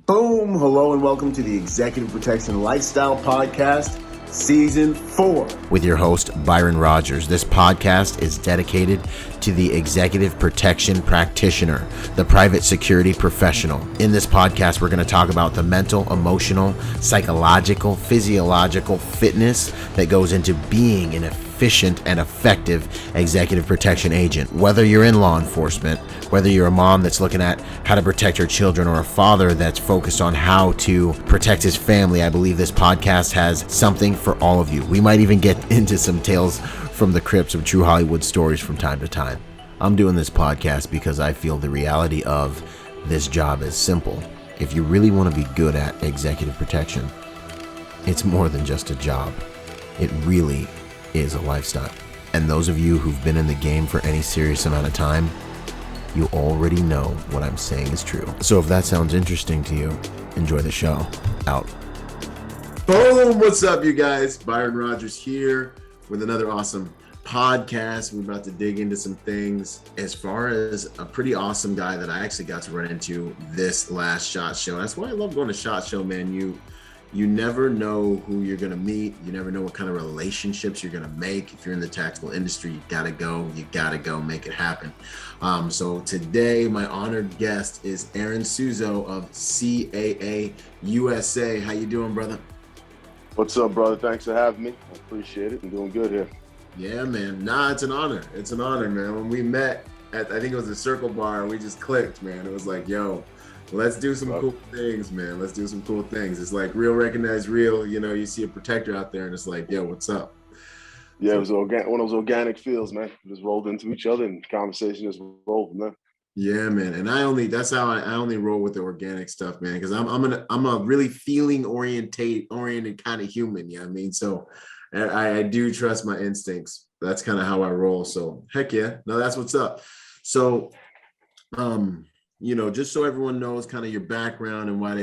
Boom! Hello and welcome to the Executive Protection Lifestyle Podcast, Season 4. With your host, Byron Rodgers. This podcast is dedicated to the executive protection practitioner, the private security professional. In this podcast, we're going to talk about the mental, emotional, psychological, physiological fitness that goes into being an efficient and effective executive protection agent. Whether you're in law enforcement, whether you're a mom that's looking at how to protect her children, or a father that's focused on how to protect his family, I believe this podcast has something for all of you. We might even get into some tales from the crypts of true Hollywood stories from time to time. I'm doing this podcast because I feel the reality of this job is simple. If you really want to be good at executive protection, it's more than just a job. It really is a lifestyle. And those of you who've been in the game for any serious amount of time, you already know what I'm saying is true. So if that sounds interesting to you, enjoy the show. Out. Boom! What's up, you guys? Byron Rodgers here with another awesome podcast. We're about to dig into some things as far as a pretty awesome guy that I actually got to run into this last SHOT Show. That's why I love going to SHOT Show, man. You never know who you're going to meet. You never know what kind of relationships you're going to make. If you're in the tactical industry, you got to go make it happen. So today, my honored guest is Suozzo of Caa USA. How you doing, brother? What's up, brother? Thanks for having me. I appreciate it. I'm doing good here. Yeah, man. Nah, it's an honor. It's an honor, man. When we met at, I think it was the Circle Bar, we just clicked, man. It was like, yo, let's do some cool things, man. Let's do some cool things. It's like real recognize real. You know, you see a protector out there and it's like, yo, what's up? Yeah, it was one of those organic feels, man. We just rolled into each other and conversation just rolled from there. Yeah, man. And that's how I only roll with the organic stuff, man. Because I'm a really feeling oriented kind of human. You know what I mean? So I do trust my instincts. That's kind of how I roll. So heck yeah. No, that's what's up. So just so everyone knows kind of your background and why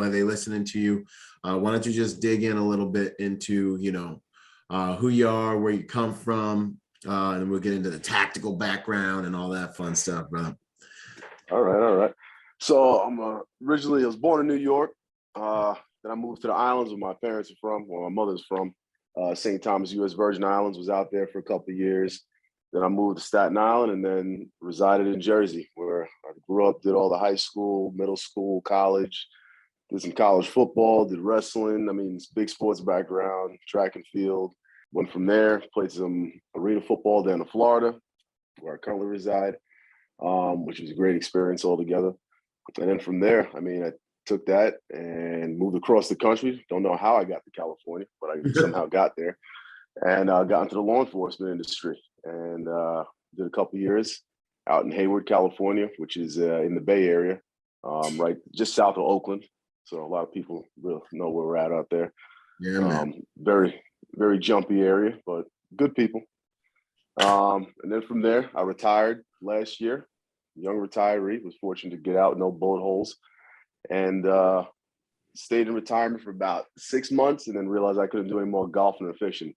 they listening to you, why don't you just dig in a little bit into, who you are, where you come from, and we'll get into the tactical background and all that fun stuff, brother. All right. So I was born in New York. Then I moved to the islands where my parents are from, where my mother's from. St. Thomas, U.S. Virgin Islands, was out there for a couple of years. Then I moved to Staten Island and then resided in Jersey, where I grew up, did all the high school, middle school, college, did some college football, did wrestling. I mean, big sports background, track and field. Went from there, played some arena football down in Florida, where I currently reside, which was a great experience altogether. And then from there, I mean, I took that and moved across the country. Don't know how I got to California, but I somehow got there and got into the law enforcement industry and did a couple years out in Hayward, California, which is in the Bay Area, right just south of Oakland. So a lot of people really know where we're at out there. Yeah, man. Very, very jumpy area, but good people. And then from there, I retired last year, young retiree, was fortunate to get out, no bullet holes, and stayed in retirement for about 6 months, and then realized I couldn't do any more golfing and fishing.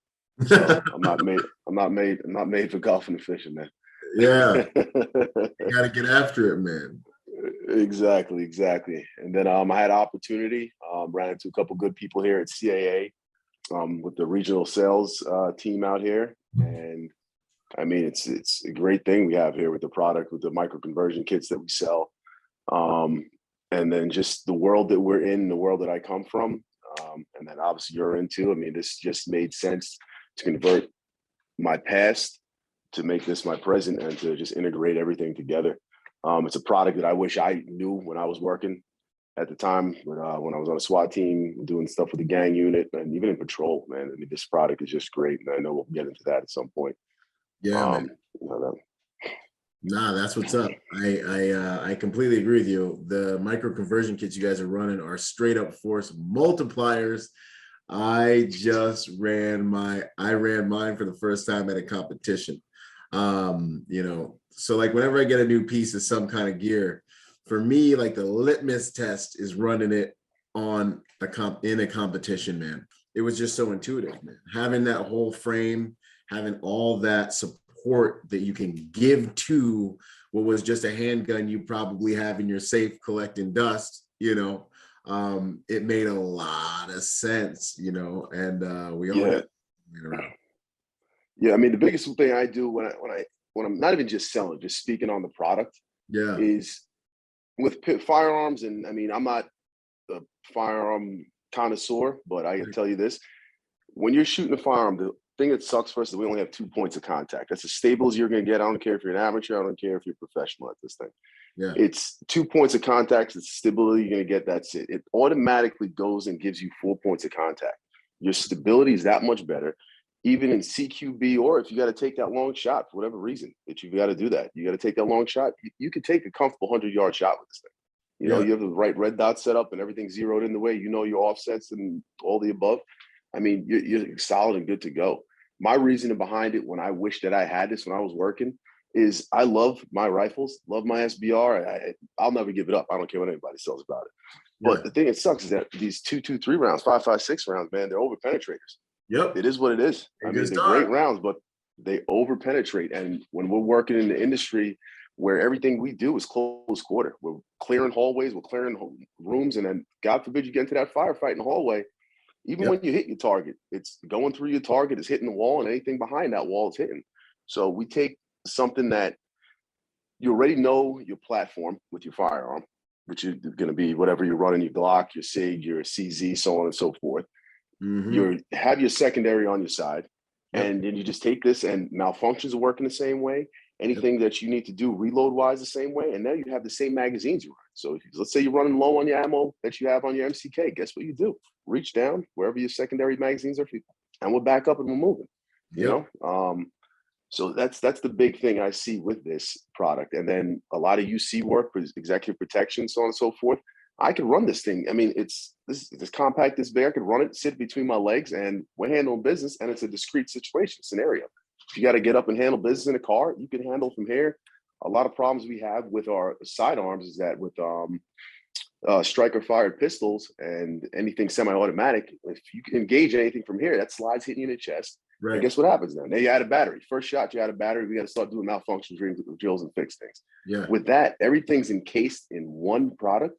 So I'm not made for golfing and fishing, man. Yeah, you gotta get after it, man. Exactly. And then I had an opportunity, ran into a couple good people here at CAA with the regional sales team out here, and I mean, it's a great thing we have here with the product, with the micro conversion kits that we sell. And then just the world that we're in, the world that I come from, and then obviously you're into. I mean, this just made sense to convert my past to make this my present and to just integrate everything together. It's a product that I wish I knew when I was working at the time, when I was on a SWAT team, doing stuff with the gang unit, and even in patrol, man. I mean, this product is just great, and I know we'll get into that at some point. Yeah, man. Nah, that's what's up. I completely agree with you. The micro conversion kits you guys are running are straight up force multipliers. I ran mine for the first time at a competition. So like whenever I get a new piece of some kind of gear, for me, like the litmus test is running it on in a competition, man. It was just so intuitive, man. Having that whole frame, having all that support that you can give to what was just a handgun you probably have in your safe collecting dust, it made a lot of sense, you know, and we all got around. Yeah, I mean, the biggest thing I do when I'm not even just selling, just speaking on the product, is with firearms. And I mean, I'm not a firearm connoisseur, but I can tell you this: when you're shooting a firearm, the thing that sucks for us is we only have 2 points of contact. That's as stable as you're going to get. I don't care if you're an amateur. I don't care if you're professional at this thing. Yeah, it's 2 points of contact. It's stability you're going to get. That's it. It automatically goes and gives you 4 points of contact. Your stability is that much better. Even in CQB, or if you got to take that long shot for whatever reason that you've got to do that, you got to take that long shot. You could take a comfortable 100-yard shot with this thing. You know, you have the right red dot set up and everything zeroed in the way. You know your offsets and all the above. I mean, you're solid and good to go. My reasoning behind it, when I wish that I had this when I was working, is I love my rifles, love my SBR. I'll never give it up. I don't care what anybody says about it. But the thing that sucks is that these 2.23 rounds, 5.56 rounds, man, they're over penetrators. Yep. It is what it is. I mean, they're great rounds, but they over penetrate. And when we're working in the industry where everything we do is close quarter, we're clearing hallways, we're clearing rooms, and then God forbid you get into that firefight in the hallway. Even when you hit your target, it's going through your target, it's hitting the wall, and anything behind that wall is hitting. So we take something that you already know your platform with your firearm, which is going to be whatever you're running, your Glock, your SIG, your CZ, so on and so forth. You have your secondary on your side, and then you just take this, and malfunctions are working the same way. Anything that you need to do reload wise the same way, and now you have the same magazines you run. So let's say you're running low on your ammo that you have on your MCK, guess what you do? Reach down wherever your secondary magazines are, and we're back up and we're moving. You know, so that's the big thing I see with this product. And then a lot of UC work for executive protection, so on and so forth. I could run this thing. I mean, it's compact, this big. I could run it, sit between my legs, and we're handling business. And it's a discrete situation scenario. If you got to get up and handle business in a car, you can handle from here. A lot of problems we have with our sidearms is that with striker fired pistols and anything semi-automatic, if you can engage anything from here, that slide's hitting you in the chest. Right. And guess what happens now? Now you add a battery. First shot, you add a battery. We got to start doing malfunction drills and fix things. Yeah. With that, everything's encased in one product.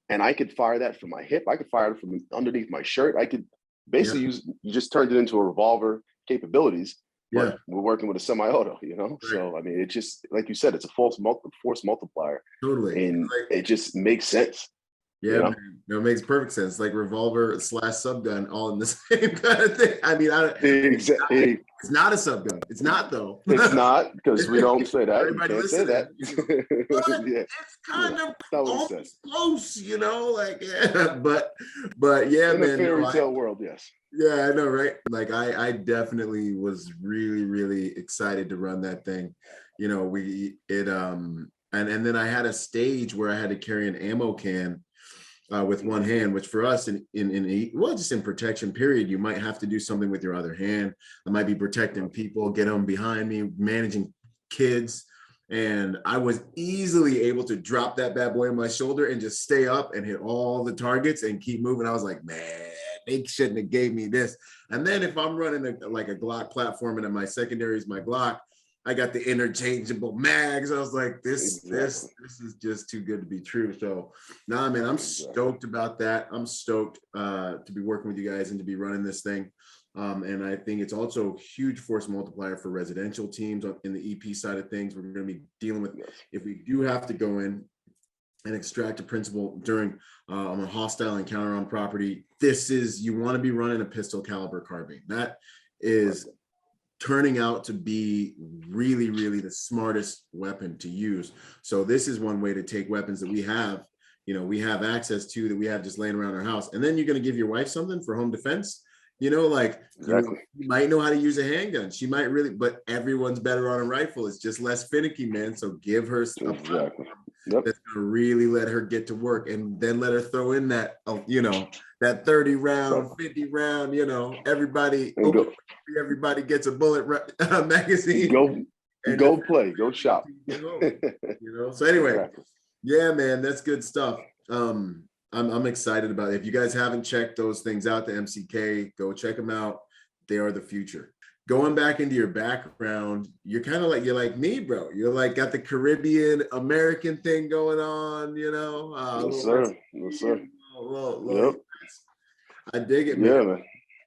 And I could fire that from my hip. I could fire it from underneath my shirt. I could basically you just turned it into a revolver capabilities. But we're working with a semi-auto, you know? Right. So, I mean, it just, like you said, it's a force multiplier. Totally. And it just makes sense. Yeah, you know? Man. No, it makes perfect sense. Like revolver / subgun all in the same kind of thing. I mean, exactly. It's not a subgun. It's not, though. It's not, because we don't say that. Everybody can't say that. It's kind of close, you know? Like, but yeah, in man. In a fairy tale world, yes. Yeah, I know, right? Like I definitely was really, really excited to run that thing. You know, and then I had a stage where I had to carry an ammo can with one hand, which for us just in protection period, you might have to do something with your other hand. I might be protecting people, get them behind me, managing kids. And I was easily able to drop that bad boy on my shoulder and just stay up and hit all the targets and keep moving. I was like, man, they shouldn't have gave me this. And then if I'm running a Glock platform and my secondary is my Glock, I got the interchangeable mags. I was like, this is just too good to be true. So nah, man, I'm stoked about that. I'm stoked to be working with you guys and to be running this thing. And I think it's also a huge force multiplier for residential teams in the EP side of things. We're going to be dealing with, if we do have to go in and extract a principal during a hostile encounter on property, you want to be running a pistol caliber carbine. That is turning out to be really, really the smartest weapon to use. So this is one way to take weapons that we have access to, that we have just laying around our house. And then you're going to give your wife something for home defense. You know, like you might know how to use a handgun. She might really, but everyone's better on a rifle. It's just less finicky, man. So give her a platform that's gonna really let her get to work, and then let her throw in that, that 30 round, 50 round. You know, everybody gets a bullet magazine. Go play, go shop. So anyway, yeah, man, that's good stuff. I'm excited about it. If you guys haven't checked those things out, the MCK, go check them out. They are the future. Going back into your background, you're like me, bro. You're like got the Caribbean American thing going on, you know. Yes, sir. Yep. I dig it, man. Yeah, man.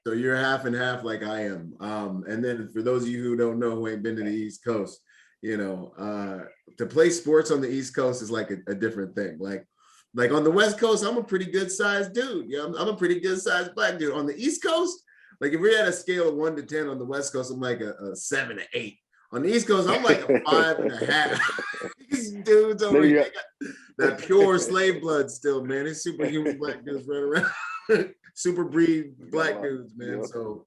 So you're half and half like I am. And then for those of you who don't know, who ain't been to the East Coast, to play sports on the East Coast is like a different thing. Like on the West Coast, I'm a pretty good sized dude. Yeah, I'm a pretty good sized black dude. On the East Coast, like if we had a scale of 1 to 10 on the West Coast, I'm like a 7 to 8. On the East Coast, I'm like a 5.5. These dudes over here got that pure slave blood still, man. It's superhuman black dudes running around. Super breed black dudes, man. So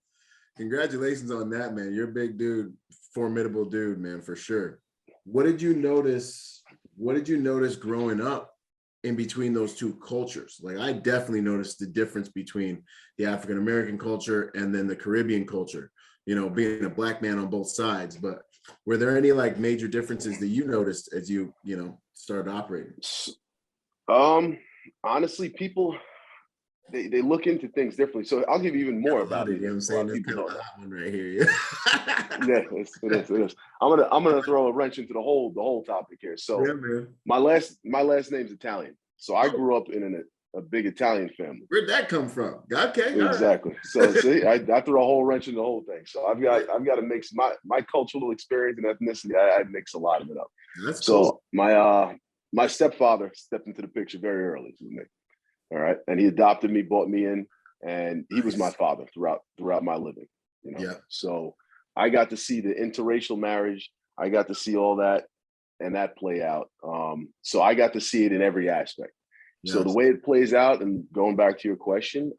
congratulations on that, man. You're a big dude, formidable dude, man, for sure. What did you notice growing up in between those two cultures? Like I definitely noticed the difference between the African American culture and then the Caribbean culture, being a black man on both sides. But were there any like major differences that you noticed as you started operating? Honestly, people they look into things differently. So I'll give you even more about it. You know what I'm saying? This kind of a hot one right here. Yeah, it is. I'm gonna throw a wrench into the whole topic here. So man. my last name's Italian. So I grew up in a big Italian family. Where'd that come from? Okay, exactly. Right. So see, I threw a whole wrench in the whole thing. So I've got to mix my cultural experience and ethnicity. I mix a lot of it up. That's so cool. My stepfather stepped into the picture very early with me. All right, and he adopted me, brought me in, and he was my father throughout my living. Yeah. So I got to see the interracial marriage. I got to see all that and that play out. So I got to see it in every aspect. Yes. So the way it plays out, and going back to your question,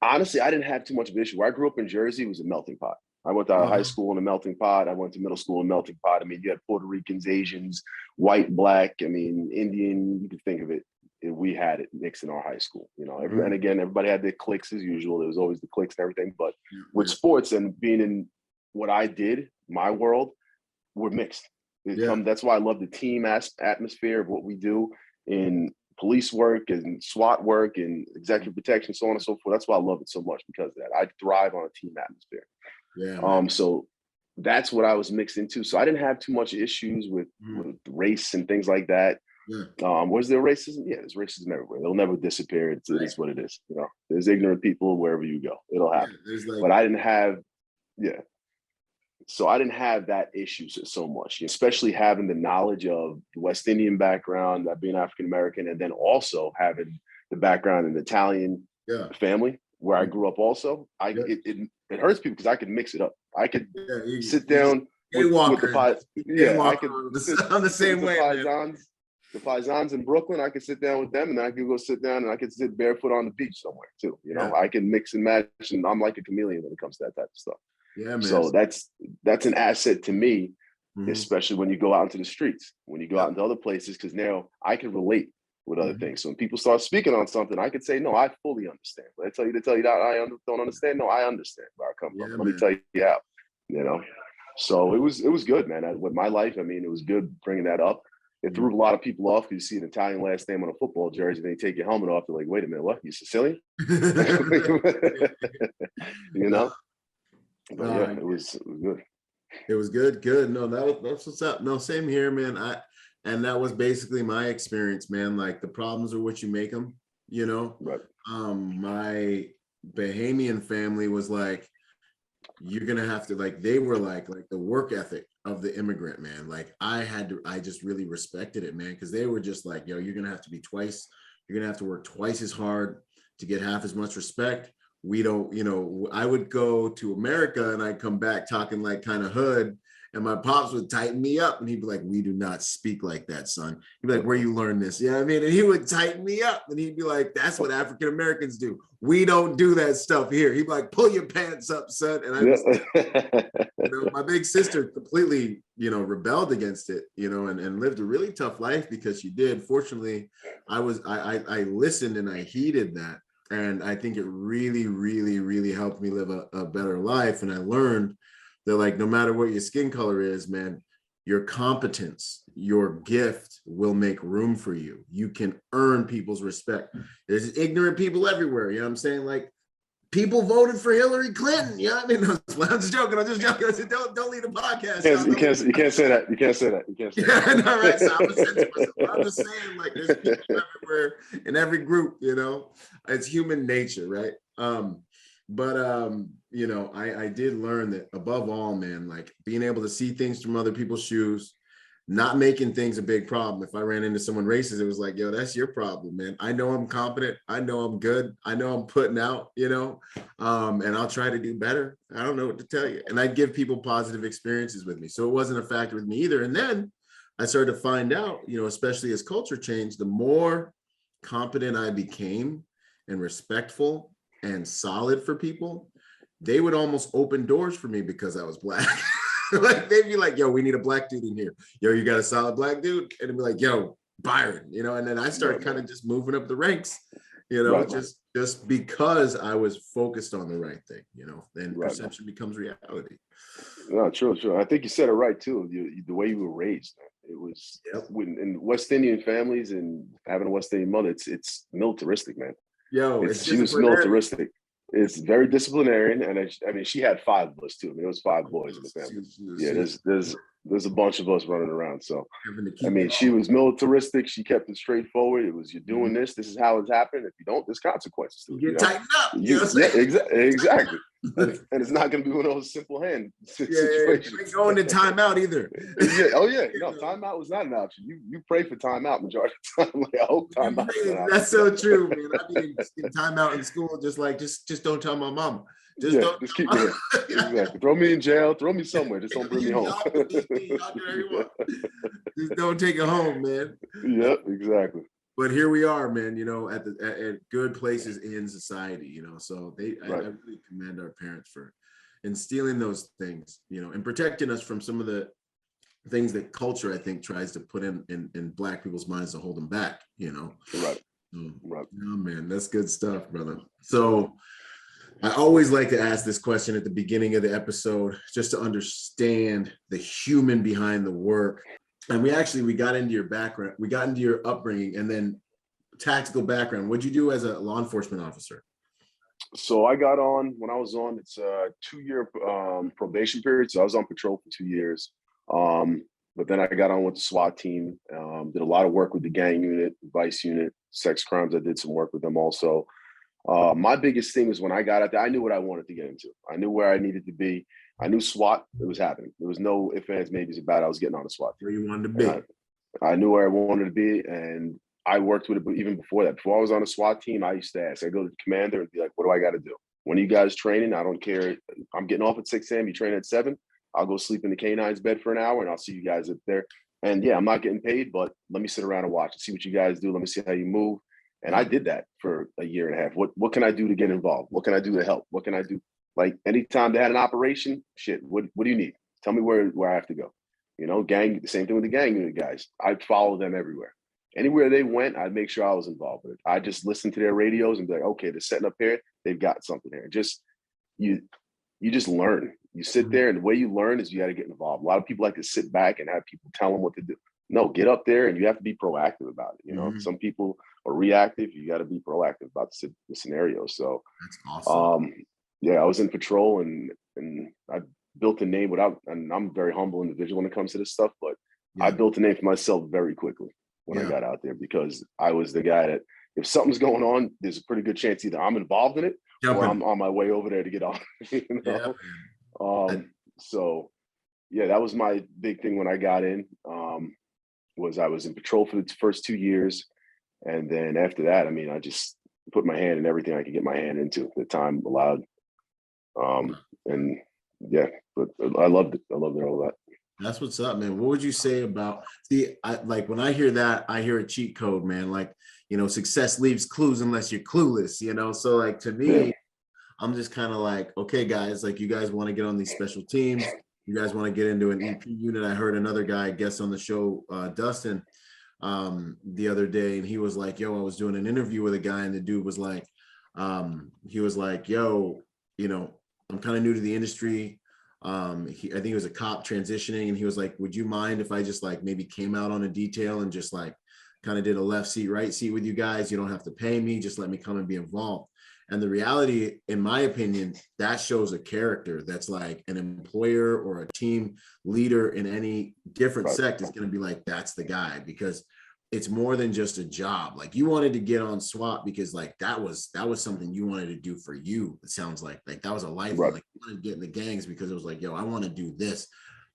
honestly, I didn't have too much of an issue. Where I grew up in Jersey, it was a melting pot. I went to high school in a melting pot. I went to middle school in a melting pot. I mean, you had Puerto Ricans, Asians, white, black. I mean, Indian. You could think of it. We had it mixed in our high school. And again, everybody had their cliques as usual. There was always the cliques and everything. But with sports and being in what I did, my world, we're mixed. That's why I love the team atmosphere of what we do in police work and SWAT work and executive protection, so on and so forth. That's why I love it so much, because of that. I thrive on a team atmosphere. Yeah. So that's what I was mixed into. So I didn't have too much issues with race and things like that. Yeah. Was there racism? Yeah, there's racism everywhere. It'll never disappear. It is what it is. There's ignorant people wherever you go. It'll happen. But I didn't have, So I didn't have that issue so much, especially having the knowledge of the West Indian background, that being African American, and then also having the background in the Italian family where I grew up. Also, it hurts people because I could mix it up. I could sit down with the I could sit on the same way. The Paisans in Brooklyn, I could sit down with them, and then I could go sit down and I could sit barefoot on the beach somewhere too. I can mix and match, and I'm like a chameleon when it comes to that type of stuff. Yeah, man. So that's an asset to me, especially when you go out into the streets, when you go out into other places, because now I can relate with other things. So when people start speaking on something, I could say, no, I fully understand. But I tell you that I don't understand. No, I understand where I come from. Let me tell you how. So it was good, man. With my life, I mean, it was good bringing that up. It threw a lot of people off because you see an Italian last name on a football jersey, then you take your helmet off. They're like, wait a minute, what? You Sicilian? But it was good. It was good. Good. No, that's what's up. No, same here, man. And that was basically my experience, man. Like the problems are what you make them, Right. My Bahamian family was like, you're gonna have to, like, they were like the work ethic of the immigrant, man. Like I just really respected it, man, because they were just like, you're gonna have to work twice as hard to get half as much respect. We don't, I would go to America and I'd come back talking like kind of hood, and my pops would tighten me up and he'd be like, we do not speak like that, son. He'd be like, where you learn this? And he would tighten me up and he'd be like, that's what African Americans do. We don't do that stuff here. He'd be like, pull your pants up, son. And I was, my big sister completely, rebelled against it, and lived a really tough life because she did. Fortunately, I listened and I heeded that. And I think it really, really, really helped me live a better life. And I learned that, like, no matter what your skin color is, man, your competence, your gift will make room for you. You can earn people's respect. There's ignorant people everywhere. You know what I'm saying? Like, people voted for Hillary Clinton. You know what I mean? I'm just joking. I said, don't leave the podcast. You can't say that. You can't say that. Yeah, no, right. So I'm just saying, like, there's people everywhere in every group, you know. It's human nature, right? You know, I did learn that above all, man, like being able to see things from other people's shoes, not making things a big problem. If I ran into someone racist, it was like, yo, that's your problem, man. I know I'm competent. I know I'm good. I know I'm putting out, you know, and I'll try to do better. I don't know what to tell you. And I'd give people positive experiences with me. So it wasn't a factor with me either. And then I started to find out, you know, especially as culture changed, the more competent I became and respectful and solid for people, they would almost open doors for me because I was Black. Like they'd be like, yo, we need a Black dude in here. Yo, you got a solid Black dude? And it'd be like, yo, Byron, you know, and then I started kind of just moving up the ranks, you know, just because I was focused on the right thing, you know, then perception becomes reality. No, true. I think you said it right too. The way you were raised, it was in West Indian families and having a West Indian mother, it's militaristic, man. Yo, she was militaristic. It's very disciplinarian, and I mean, she had 5 of us too. I mean, it was 5 boys in the family. There's a bunch of us running around. So, I mean, she was militaristic. She kept it straightforward. It was, you're doing this. This is how it's happening. If you don't, there's consequences to it. You tighten up. You know what I'm saying? Exactly. And it's not going to be one of those simple hand situations. You ain't going to timeout either. No, timeout was not an option. You pray for timeout majority of the time. Like, I hope timeout. That's so true, man. I mean, in timeout in school, just don't tell my mom. Just keep me here. Exactly. Throw me in jail. Throw me somewhere. Just don't bring me home. Just don't take it home, man. Yep, exactly. But here we are, man, you know, at good places in society, you know, so I really commend our parents for instilling those things, you know, and protecting us from some of the things that culture, I think, tries to put in Black people's minds to hold them back, you know. Right. Oh, man, that's good stuff, brother. So I always like to ask this question at the beginning of the episode, just to understand the human behind the work. And we got into your background, we got into your upbringing, and then tactical background. What'd you do as a law enforcement officer? So I got on when I was on, it's a 2-year probation period. So I was on patrol for 2 years. But then I got on with the SWAT team, did a lot of work with the gang unit, vice unit, sex crimes. I did some work with them also. My biggest thing is when I got out there, I knew what I wanted to get into. I knew where I needed to be. I knew SWAT, it was happening. There was no ifs, ands, maybes about it. I was getting on the SWAT team. Where you wanted to be. I knew where I wanted to be, and I worked with it. But even before that, before I was on the SWAT team, I used to ask. I go to the commander and be like, what do I got to do? When are you guys training? I don't care. I'm getting off at 6 a.m. You train at 7. I'll go sleep in the K-9's bed for an hour, and I'll see you guys up there. And yeah, I'm not getting paid, but let me sit around and watch and see what you guys do. Let me see how you move. And I did that for a year and a half. What can I do to get involved? What can I do to help? What can I do? Like anytime they had an operation, what do you need? Tell me where I have to go. You know, gang, the same thing with the gang unit guys. I'd follow them everywhere. Anywhere they went, I'd make sure I was involved with it. I just listened to their radios and be like, okay, they're setting up here. They've got something here. Just you just learn. You sit there, and the way you learn is you got to get involved. A lot of people like to sit back and have people tell them what to do. No, get up there, and you have to be proactive about it. You know, some people are reactive. You got to be proactive about the scenario. So that's awesome. Yeah, I was in patrol, and I built a name and I'm a very humble individual when it comes to this stuff, but I built a name for myself very quickly when I got out there, because I was the guy that if something's going on, there's a pretty good chance either I'm involved in it or I'm on my way over there to get on. You know? So yeah, that was my big thing when I got in, was I was in patrol for the first 2 years. And then after that, I mean, I just put my hand in everything I could get my hand into the time allowed. And yeah, but I loved it. I loved it, all that. That's what's up, man. What would you say about, when I hear that, I hear a cheat code, man. Like, you know, success leaves clues unless you're clueless, you know? So like, to me, I'm just kind of like, okay, guys, like you guys want to get on these special teams. You guys want to get into an EP unit. I heard another guy guest on the show, Dustin, the other day, and he was like, yo, I was doing an interview with a guy, and the dude was like, he was like, yo, you know, I'm kind of new to the industry. I think he was a cop transitioning, and he was like, would you mind if I just like maybe came out on a detail and just like kind of did a left seat, right seat with you guys? You don't have to pay me, just let me come and be involved. And the reality, in my opinion, that shows a character that's like an employer or a team leader in any different sect is going to be like, that's the guy, because it's more than just a job. Like you wanted to get on SWAT because like that was something you wanted to do for you. It sounds like that was a life. Right. Like you wanted to get in the gangs because it was like, yo, I want to do this.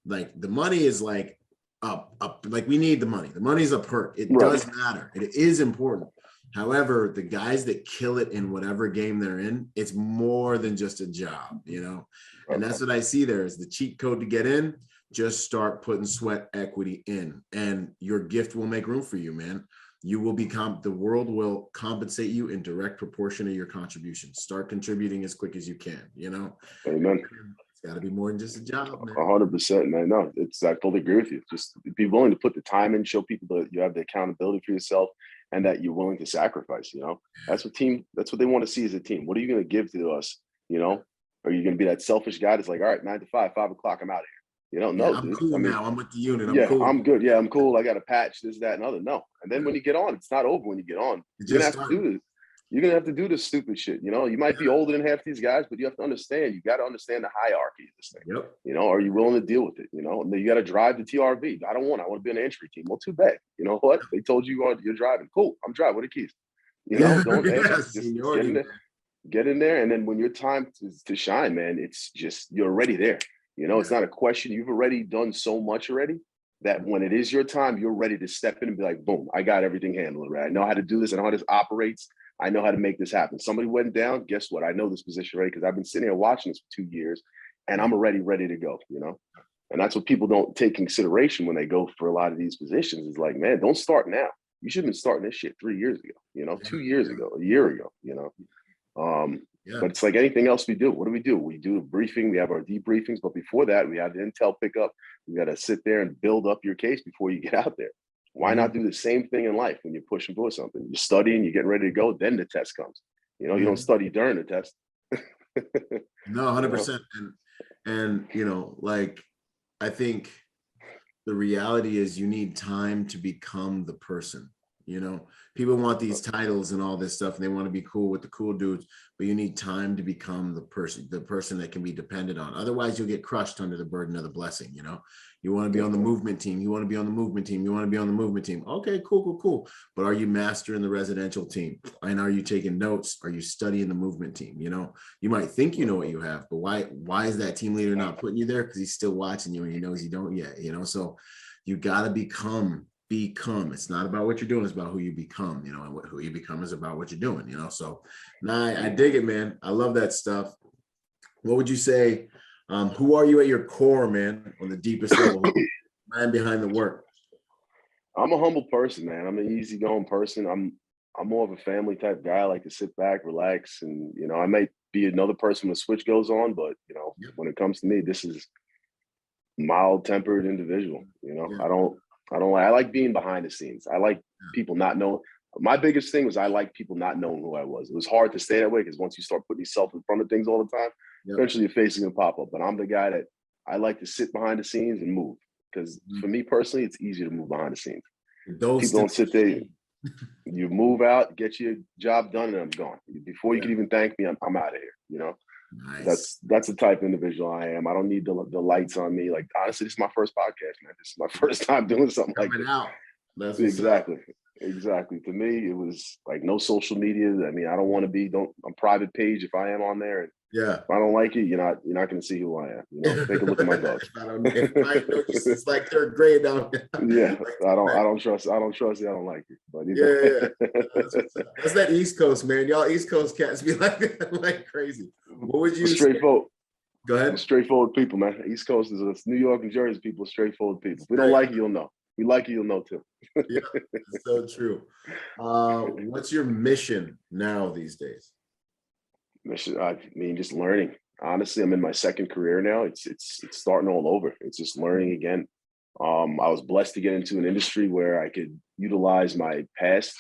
Like the money is like up. Like we need the money. The money's a perk. It does matter. It is important. However, the guys that kill it in whatever game they're in, it's more than just a job, you know? And that's what I see there is the cheat code to get in. Just start putting sweat equity in, and your gift will make room for you, man. You will become, the world will compensate you in direct proportion to your contributions. Start contributing as quick as you can, you know? Amen. It's got to be more than just a job, man. 100%, man. No, I totally agree with you. Just be willing to put the time in, show people that you have the accountability for yourself and that you're willing to sacrifice, you know? That's what they want to see as a team. What are you going to give to us, you know? Are you going to be that selfish guy that's like, all right, 9 to 5, 5 o'clock, I'm out of here. You know, no, I'm cool now. I'm with the unit. I'm cool. I'm good. Yeah, I'm cool. I got a patch, this, that, and other. No. And then when you get on, it's not over when you get on. You're going to have to do this. You're going to have to do this stupid shit. You know, you might be older than half these guys, but you have to understand, you got to understand the hierarchy of this thing. Yep. You know, are you willing to deal with it? You know, and then you got to drive the TRV. I want to be on the entry team. Well, too bad. You know what? They told you you're driving. Cool. I'm driving. What are the keys? You know, don't just get in there. And then when your time to shine, man, it's just, you're already there. You know, it's not a question. You've already done so much already that when it is your time, you're ready to step in and be like, boom, I got everything handled, right? I know how to do this. I know how this operates. I know how to make this happen. Somebody went down. Guess what? I know this position already because I've been sitting here watching this for 2 years and I'm already ready to go, you know? And that's what people don't take consideration when they go for a lot of these positions. Is like, man, don't start now. You should have been starting this shit 3 years ago, you know, 2 years ago, a year ago, you know? But it's like anything else we do. What do? We do a briefing. We have our debriefings. But before that, we have the intel pickup. We got to sit there and build up your case before you get out there. Why not do the same thing in life when you're pushing for something? You're studying, you're getting ready to go, then the test comes. You know, you don't study during the test. No, 100%. And, you know, like, I think the reality is you need time to become the person. You know, people want these titles and all this stuff, and they want to be cool with the cool dudes, but you need time to become the person that can be depended on. Otherwise, you'll get crushed under the burden of the blessing. You know, you want to be on the movement team. You want to be on the movement team. You want to be on the movement team. Okay, cool. But are you mastering the residential team? And are you taking notes? Are you studying the movement team? You know, you might think you know what you have, but why is that team leader not putting you there? Because he's still watching you and he knows you don't yet, you know? So you got to become. It's not about what you're doing, it's about who you become, you know, and who you become is about what you're doing, you know. So now I dig it, man. I love that stuff. What would you say? Who are you at your core, man, on the deepest level? Man behind the work. I'm a humble person, man. I'm an easygoing person. I'm more of a family type guy. I like to sit back, relax, and you know, I might be another person when the switch goes on, but you know, when it comes to me, this is mild-tempered individual. You know, I like being behind the scenes. I like people not knowing. My biggest thing was I like people not knowing who I was. It was hard to stay that way because once you start putting yourself in front of things all the time, eventually your face is going to pop up. But I'm the guy that I like to sit behind the scenes and move because for me personally, it's easier to move behind the scenes. People don't sit there. You move out, get your job done, and I'm gone. Before you can even thank me, I'm out of here, you know? Nice. That's the type of individual I am. I don't need the lights on me. Like honestly, this is my first podcast, man. This is my first time doing something like this. That's exactly. To me, it was like no social media. I mean, I don't want to be. I'm private page if I am on there. And if I don't like it, you're not going to see who I am. You know, take a look at my dogs. It's like third grade now. I don't trust you. I don't like it. But That's that East Coast, man. Y'all East Coast cats be like crazy. What would you straightforward? Go ahead. Straightforward people, man. East Coast is New York and Jersey people. Straightforward people. If we don't like you, you'll know. We like you, you'll know too. Yeah, it's so true. What's your mission now these days? Mission, I mean, just learning. Honestly, I'm in my second career now. It's starting all over. It's just learning again. I was blessed to get into an industry where I could utilize my past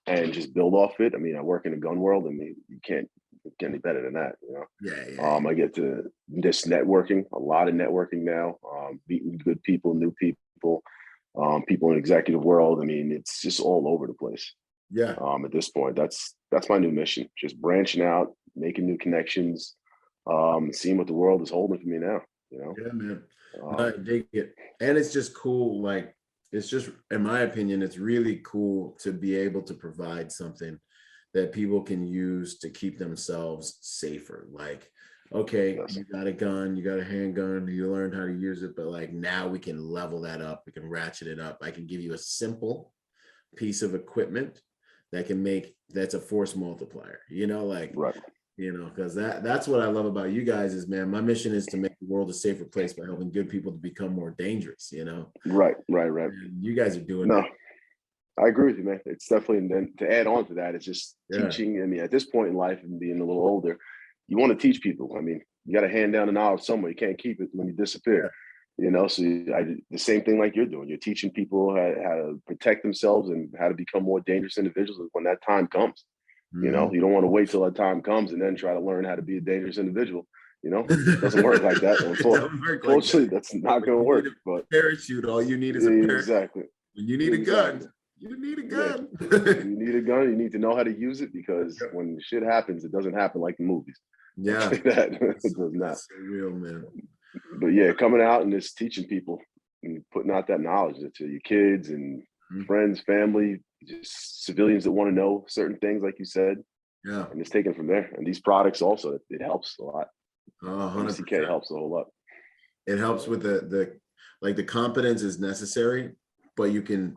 and just build off it. I mean, I work in the gun world. I mean, you can't get any better than that, you know? I get to this networking, a lot of networking now, meeting good people, new people, people in the executive world. I mean, it's just all over the place. Yeah. At this point, that's my new mission. Just branching out, making new connections, seeing what the world is holding for me now. Yeah, man. No, I dig it. And it's just cool. Like, it's just, in my opinion, it's really cool to be able to provide something that people can use to keep themselves safer. Like, okay, Yes. you got a gun, you got a handgun, you learned how to use it, but like now we can level that up. We can ratchet it up. I can give you a simple piece of equipment that's a force multiplier, like, Right. because that's what I love about you guys is, man, my mission is to make the world a safer place by helping good people to become more dangerous, Right. And you guys are doing No, that. I agree with you, man. It's definitely, and then to add on to that, it's just Yeah. teaching. I mean, at this point in life and being a little older, you want to teach people. I mean, you got to hand down the knowledge somewhere. You can't keep it when you disappear. So the same thing like you're doing. You're teaching people how to protect themselves and how to become more dangerous individuals when that time comes. You don't want to wait till that time comes and then try to learn how to be a dangerous individual. It doesn't work like that. Unfortunately, that's not going to work. But parachute, all you need is a parachute. Exactly. When you need a gun, you need a gun. You need a gun. You need to know how to use it because when shit happens, it doesn't happen like the movies. Yeah, it does not. That's so real, man. But yeah, coming out and just teaching people and putting out that knowledge to your kids and friends, family, just civilians that want to know certain things, like you said. Yeah, and it's taken from there. And these products also, it helps a lot. 100%. MCK helps a whole lot. It helps with the competence is necessary, but you can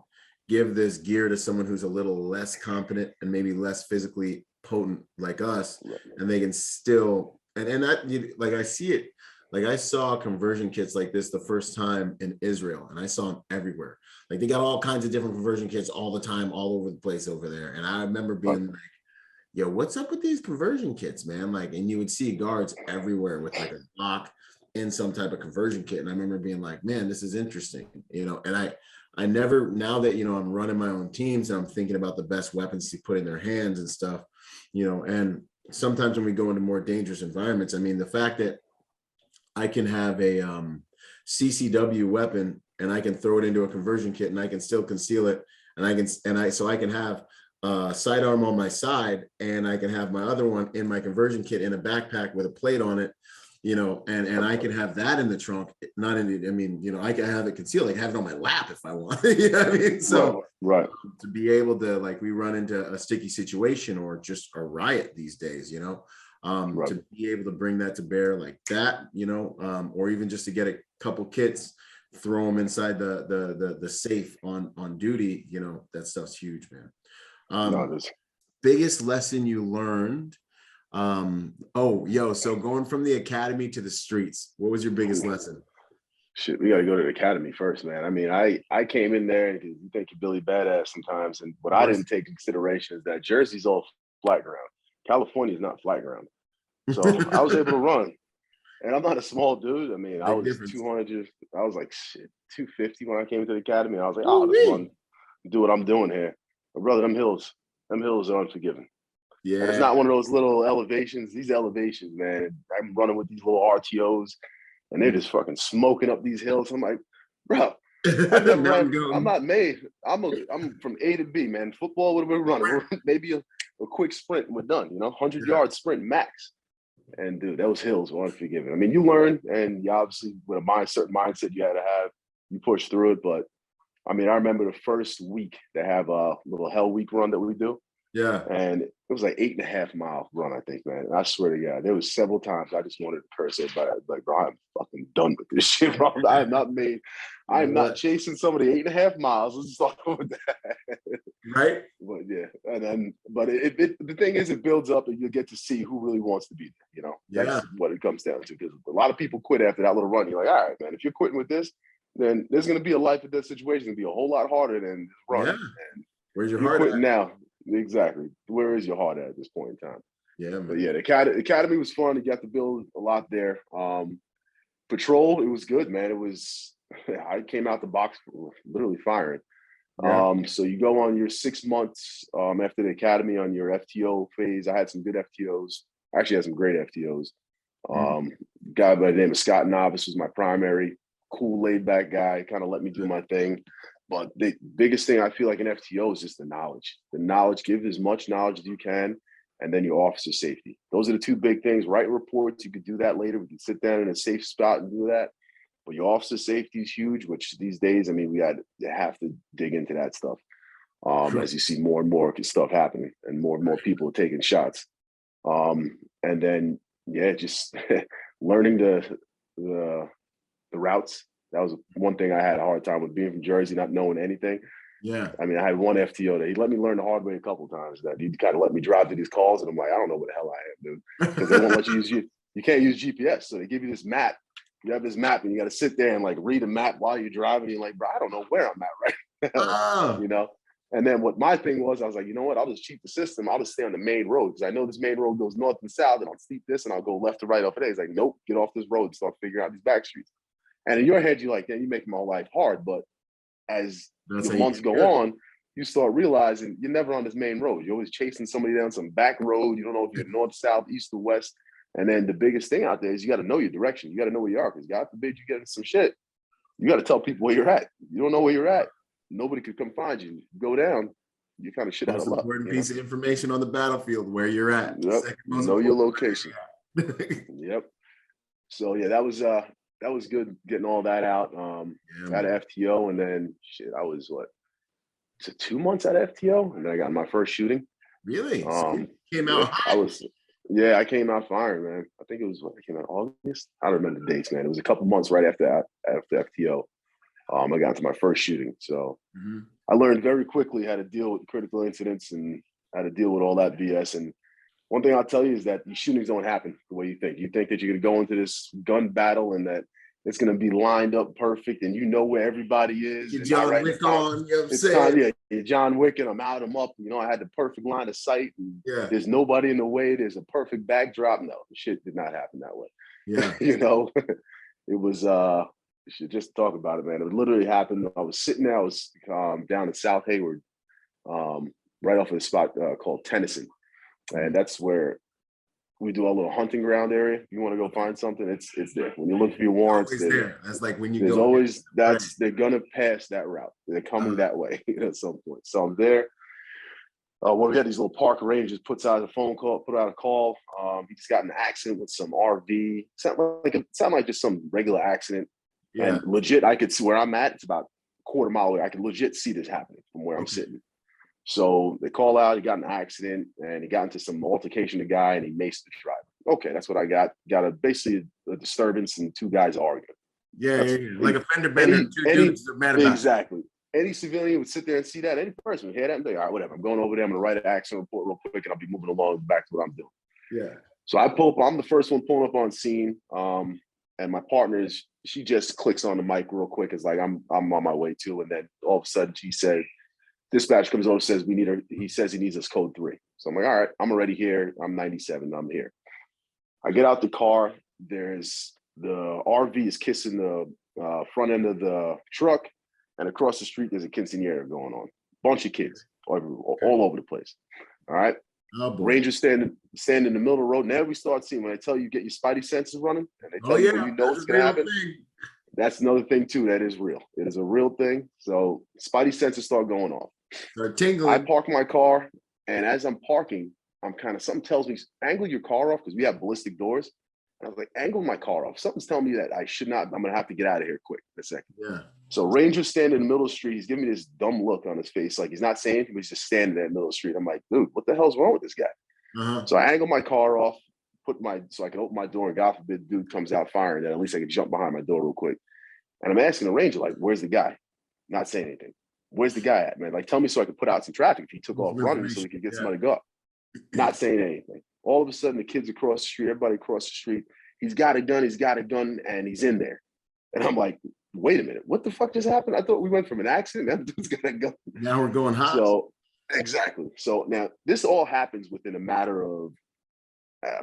give this gear to someone who's a little less competent and maybe less physically potent like us, and they can still and that, like, I see it. Like, I saw conversion kits like this the first time in Israel, and I saw them everywhere. Like, they got all kinds of different conversion kits all the time, all over the place over there. And I remember being like, yo, what's up with these conversion kits, man? Like, and you would see guards everywhere with like a lock in some type of conversion kit. And I remember being like, man, this is interesting, and I never, now that, I'm running my own teams and I'm thinking about the best weapons to put in their hands and stuff, and sometimes when we go into more dangerous environments, I mean, the fact that I can have a CCW weapon and I can throw it into a conversion kit and I can still conceal it, and I can have sidearm on my side, and I can have my other one in my conversion kit in a backpack with a plate on it, and I can have that in the trunk, not in the, I mean, I can have it concealed, I can have it on my lap if I want. You know what I mean? So right. To be able to, like, we run into a sticky situation or just a riot these days, to be able to bring that to bear like that, or even just to get a couple kits, throw them inside the safe on duty, that stuff's huge, man. Biggest lesson you learned? So going from the academy to the streets, what was your biggest lesson? Shit, we got to go to the academy first, man. I mean, I came in there and you think you're Billy Badass sometimes, and what I didn't take into consideration is that Jersey's all flat ground. California is not flat ground. So I was able to run, and I'm not a small dude. I mean, I was 200. I was like 250 when I came to the academy. I was like, I'll just run, do what I'm doing here. But brother, them hills are unforgiving. Yeah, and it's not one of those little elevations. These elevations, man. I'm running with these little RTOs, and they're just fucking smoking up these hills. I'm like, bro, I'm not made. I'm from A to B, man. Football, what are we running? Maybe a quick sprint and we're done. 100-yard sprint max. And dude, those hills were unforgiving. I mean, you learn, and you obviously with a certain mindset you had to have, you push through it. But I mean, I remember the first week they have a little Hell Week run that we do. Yeah. And it was like 8.5 mile run, I think, man. And I swear to God, there was several times I just wanted to curse everybody. I was like, bro, I'm fucking done with this shit, bro. I am not chasing somebody 8.5 miles. Let's start with that. Right. But yeah. But the thing is, it builds up and you get to see who really wants to be there, That's what it comes down to. Because a lot of people quit after that little run. You're like, all right, man, if you're quitting with this, then there's going to be a life or death situation. It's going to be a whole lot harder than this run. Yeah. And where's your heart at? Now. Exactly. Where is your heart at this point in time? Yeah, man. But yeah, the academy was fun. You got to build a lot there. Patrol, it was good, man. I came out the box literally firing. Yeah. So you go on your 6 months after the academy on your FTO phase. I had some good FTOs. I actually had some great FTOs. Guy by the name of Scott Novice was my primary. Cool, laid back guy. Kind of let me do my thing. But the biggest thing I feel like in FTO is just the knowledge. The knowledge, give as much knowledge as you can, and then your officer safety. Those are the two big things. Write reports, you could do that later. We can sit down in a safe spot and do that. But your officer safety is huge, which these days, I mean, you have to dig into that stuff as you see more and more stuff happening and more people are taking shots. And then, just learning the routes. That was one thing I had a hard time with, being from Jersey, not knowing anything. Yeah. I mean, I had one FTO that he let me learn the hard way a couple of times. That he kind of let me drive to these calls, and I'm like, I don't know what the hell I am, dude, because they won't let you use you can't use GPS. So they give you this map. You have this map, and you got to sit there and like read a map while you're driving. You're like, bro, I don't know where I'm at right now. You know. And then what my thing was, I was like, you know what? I'll just cheat the system. I'll just stay on the main road because I know this main road goes north and south, and I'll steep this, and I'll go left to right off of there. He's like, nope, get off this road and start figuring out these back streets. And in your head, you're like, yeah, you make my life hard. But as the months go on, you start realizing you're never on this main road. You're always chasing somebody down some back road. You don't know if you're north, south, east, or west. And then the biggest thing out there is you got to know your direction. You got to know where you are, because God forbid you get into some shit. You got to tell people where you're at. You don't know where you're at, nobody could come find you. You go down, you kind of shit out of luck. Important piece of information on the battlefield, where you're at. Yep. Know your location. Yep. So yeah, that was good getting all that out. Out of FTO, and then shit, I was 2 months out of FTO, and then I got my first shooting. Really? So came out. I came out firing, man. I think it was I came out August. I don't remember the dates, man. It was a couple months right after FTO. I got into my first shooting, so I learned very quickly how to deal with critical incidents and how to deal with all that BS. And one thing I'll tell you is that these shootings don't happen the way you think. You think that you're going to go into this gun battle and that it's going to be lined up perfect and you know where everybody is. You're John Wick on, you know what I'm saying? You're John Wick, and I'm out, I'm up. You know, I had the perfect line of sight. And there's nobody in the way. There's a perfect backdrop. No, the shit did not happen that way. Yeah. You know, it was, you should just talk about it, man. It literally happened. I was sitting there, I was down in South Hayward, right off of a spot called Tennyson. And that's where we do our little hunting ground area. If you want to go find something, it's there. When you look for your warrants, there. That's like when you there's go. Always they're gonna pass that route. They're coming that way at some point. So I'm there. When we had these little park rangers, put out a call. He just got in an accident with some RV. It sounded like just some regular accident. Yeah. And legit, I could see where I'm at. It's about a quarter mile away. I could legit see this happening from where I'm sitting. So they call out, he got in an accident, and he got into some altercation with a guy, and he maced the driver. Okay, that's what I got. Got basically a disturbance and two guys arguing. Yeah. Like a fender bender, two dudes are mad about it. Exactly. Any civilian would sit there and see that. Any person would hear that and be, all right, whatever. I'm going over there. I'm going to write an accident report real quick, and I'll be moving along back to what I'm doing. Yeah. So I pull up. I'm the first one pulling up on scene, and my partner she just clicks on the mic real quick. It's like I'm on my way too, and then all of a sudden she said, dispatch comes over, says we need her. He says he needs us code 3. So I'm like, all right, I'm already here. I'm 97. I'm here. I get out the car. There's the RV is kissing the front end of the truck, and across the street there's a quinceañera going on. Bunch of kids all over the place. All right. Oh, Rangers standing in the middle of the road. Now we start seeing, when I tell you get your spidey senses running, and they tell you when you know what's gonna happen. That's another thing too. That is real. It is a real thing. So spidey senses start going off. They're tingling. I park my car, and as I'm parking, I'm kind of, something tells me, angle your car off, because we have ballistic doors. And I was like, angle my car off. Something's telling me that I should not, I'm going to have to get out of here quick in a second. Yeah. So Ranger's standing in the middle of the street. He's giving me this dumb look on his face. Like he's not saying anything, but he's just standing there in the middle of the street. I'm like, dude, what the hell's wrong with this guy? So I angle my car off, so I can open my door, and God forbid the dude comes out firing, then at least I can jump behind my door real quick. And I'm asking the Ranger, like, where's the guy? Not saying anything. Where's the guy at, man? Like, tell me so I could put out some traffic if he took off running so we could get somebody to go up. Not saying anything. All of a sudden, the kids across the street, everybody across the street, he's got a gun, and he's in there. And I'm like, wait a minute, what the fuck just happened? I thought we went from an accident. That dude's got a gun. Now we're going hot. So, exactly. So now this all happens within a matter of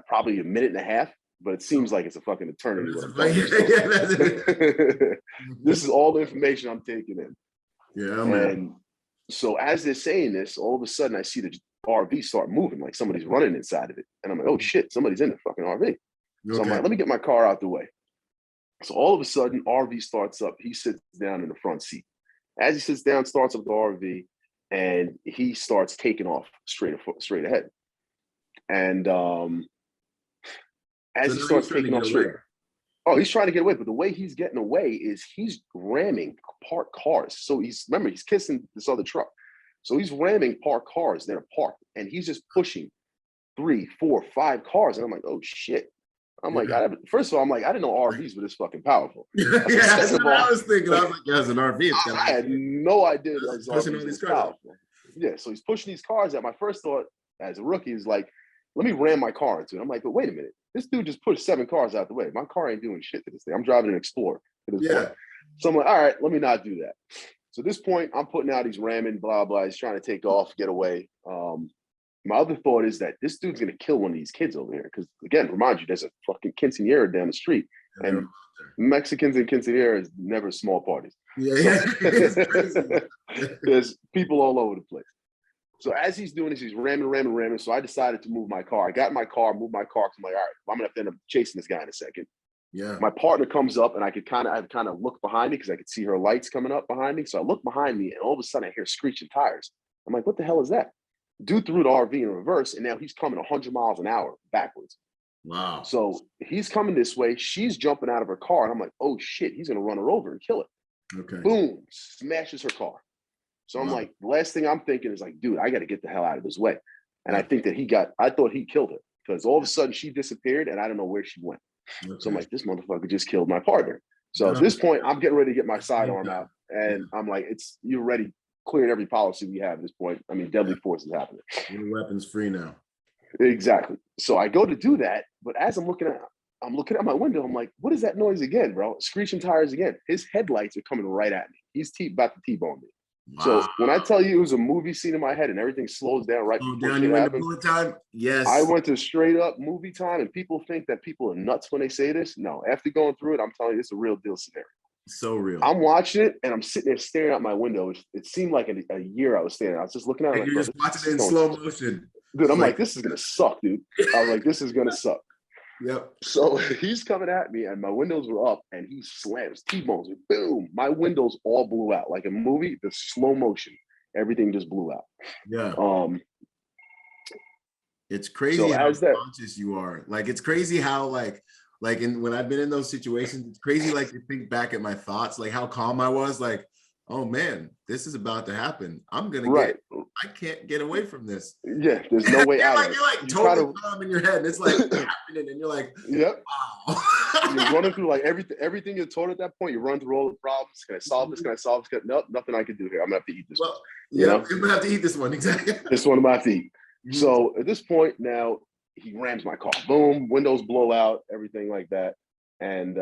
probably a minute and a half, but it seems like it's a fucking eternity. This is all the information I'm taking in. Yeah, man. And so as they're saying this, all of a sudden I see the RV start moving, like somebody's running inside of it. And I'm like, oh shit, somebody's in the fucking RV. So I'm like, let me get my car out the way. So all of a sudden, RV starts up. He sits down in the front seat. As he sits down, starts up the RV, and he starts taking off straight ahead. And as he starts taking off straight, he's trying to get away. But the way he's getting away is he's ramming parked cars. So he's kissing this other truck. So he's ramming parked cars that are parked, and he's just pushing 3, 4, 5 cars. And I'm like, oh shit. I'm like, first of all, I'm like, I didn't know RVs were this fucking powerful. That's what I was thinking. I was like, yeah, it's an RV. I had no idea that was pushing all these cars. Powerful. Yeah, so he's pushing these cars out. My first thought as a rookie is like, let me ram my car into it. I'm like, but wait a minute. This dude just pushed 7 cars out the way. My car ain't doing shit to this thing. I'm driving an Explorer to this point. So I'm like, all right, let me not do that. So at this point, I'm putting out, he's ramming, blah, blah. He's trying to take off, get away. My other thought is that this dude's going to kill one of these kids over here. Because, again, remind you, there's a fucking quinceañera down the street. And Mexicans and quinceañeras is never small parties. It's crazy. There's people all over the place. So as he's doing this, he's ramming. So I decided to move my car. I got in my car, moved my car. I'm like, all right, I'm going to have to end up chasing this guy in a second. Yeah. My partner comes up, and I kind of look behind me because I could see her lights coming up behind me. So I look behind me, and all of a sudden I hear screeching tires. I'm like, what the hell is that? Dude threw the RV in reverse, and now he's coming 100 miles an hour backwards. Wow. So he's coming this way. She's jumping out of her car, and I'm like, oh shit, he's going to run her over and kill her. Okay. Boom, smashes her car. So I'm like, the last thing I'm thinking is like, dude, I got to get the hell out of this way. And I think that I thought he killed her because all of a sudden she disappeared and I don't know where she went. Okay. So I'm like, this motherfucker just killed my partner. So at this point, I'm getting ready to get my sidearm out. And I'm like, you're ready, clearing every policy we have at this point. I mean, deadly force is happening. Your weapon's free now. Exactly. So I go to do that. But as I'm looking at my window, I'm like, what is that noise again, bro? Screeching tires again. His headlights are coming right at me. He's about to T-bone me. Wow. So when I tell you it was a movie scene in my head and everything slows down right before down, you went to bullet time? Yes. I went to straight up movie time, and people think that people are nuts when they say this. No, after going through it, I'm telling you, it's a real deal scenario. So real. I'm watching it, and I'm sitting there staring out my window. It seemed like a year I was staring. I was just looking at it. Like, you're just watching it in slow motion. Dude, I'm like, this is going to suck, dude. I was like, this is going to suck. Yep. So he's coming at me, and my windows were up, and he slams T-bones. Boom! My windows all blew out like a movie. The slow motion, everything just blew out. Yeah. It's crazy how conscious you are. Like, it's crazy how when I've been in those situations, it's crazy. Like, to think back at my thoughts, like how calm I was. Like, oh man, this is about to happen. I'm gonna I can't get away from this. Yeah, there's no way out. You're like totally calm in your head, and it's like happening, and you're like, yep. Wow. You're running through like everything you're taught at that point. You run through all the problems. Can I solve this? Can I solve this? Nope, nothing I can do here. I'm gonna have to eat this one. Yeah, I'm gonna have to eat this one. Exactly. This one I'm gonna have to eat. So at this point now, he rams my car. Boom, windows blow out, everything like that. And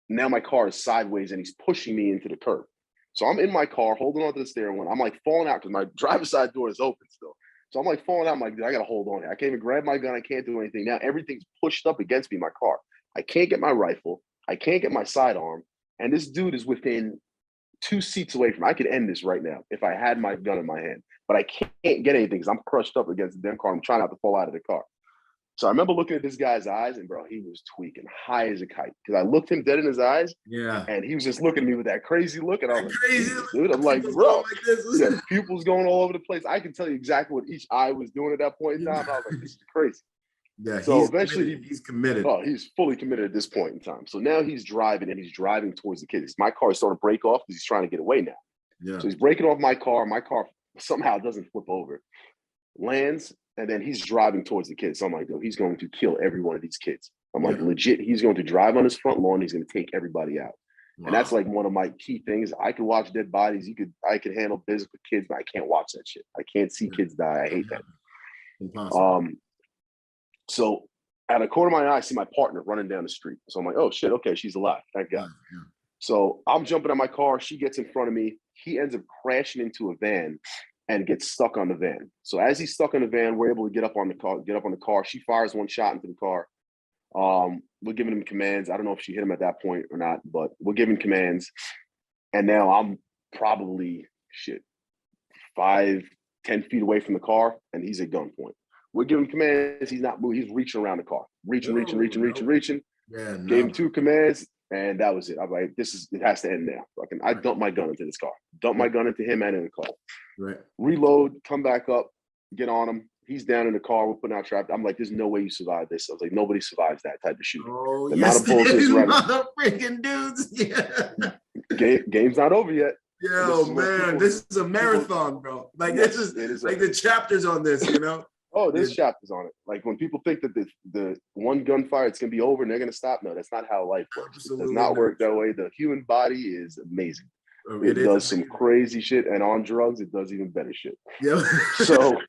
now my car is sideways, and he's pushing me into the curb. So I'm in my car, holding onto the steering wheel. I'm like falling out because my driver's side door is open still. So I'm like falling out. I'm like, dude, I got to hold on here. I can't even grab my gun. I can't do anything. Now everything's pushed up against me in my car. I can't get my rifle. I can't get my sidearm. And this dude is within 2 seats away from me. I could end this right now if I had my gun in my hand. But I can't get anything because I'm crushed up against the damn car. I'm trying not to fall out of the car. So I remember looking at this guy's eyes, and bro, he was tweaking, high as a kite. Because I looked him dead in his eyes, and he was just looking at me with that crazy look, and I was like, crazy, dude, I'm like, bro, pupils going all over the place. I can tell you exactly what each eye was doing at that point in time. I was like, this is crazy. Yeah. So eventually, he's committed. Oh, he's fully committed at this point in time. So now he's driving, and he's driving towards the kids. My car is starting to break off because he's trying to get away now. Yeah. So he's breaking off my car. My car somehow doesn't flip over, lands. And then he's driving towards the kids. So I'm like, dude, he's going to kill every one of these kids. I'm like, legit, he's going to drive on his front lawn. He's going to take everybody out. Wow. And that's like one of my key things. I can watch dead bodies. I can handle business with kids, but I can't watch that shit. I can't see kids die. I hate that. Impossible. So out of the corner of my eye, I see my partner running down the street. So I'm like, oh shit, okay, she's alive. Thank God. Yeah. So I'm jumping out my car. She gets in front of me. He ends up crashing into a van and gets stuck on the van. So as he's stuck on the van, we're able to get up on the car. She fires one shot into the car. We're giving him commands. I don't know if she hit him at that point or not, but we're giving commands. And now I'm probably 5-10 feet away from the car, and he's at gunpoint. We're giving commands. He's not moving. He's reaching around the car, reaching. Yeah, Gave him 2 commands. And that was it. I'm like, it has to end now. I dumped my gun into this car. Dump my gun into him and in the car. Right. Reload, come back up, get on him. He's down in the car. We're putting out trap. I'm like, there's no way you survive this. I was like, nobody survives that type of shooting. Oh, the yes, amount of bullets mother freaking dudes. Yeah. Game's not over yet. Yo, man, this is a marathon, bro. Like, yes, this is like the chapters on this, you know? Oh, there's chapters on it. Like when people think that the one gunfire, it's going to be over and they're going to stop. No, that's not how life works. Absolutely it does not work that way. The human body is amazing. It does amazing. some crazy shit, and on drugs, it does even better shit. Yeah. So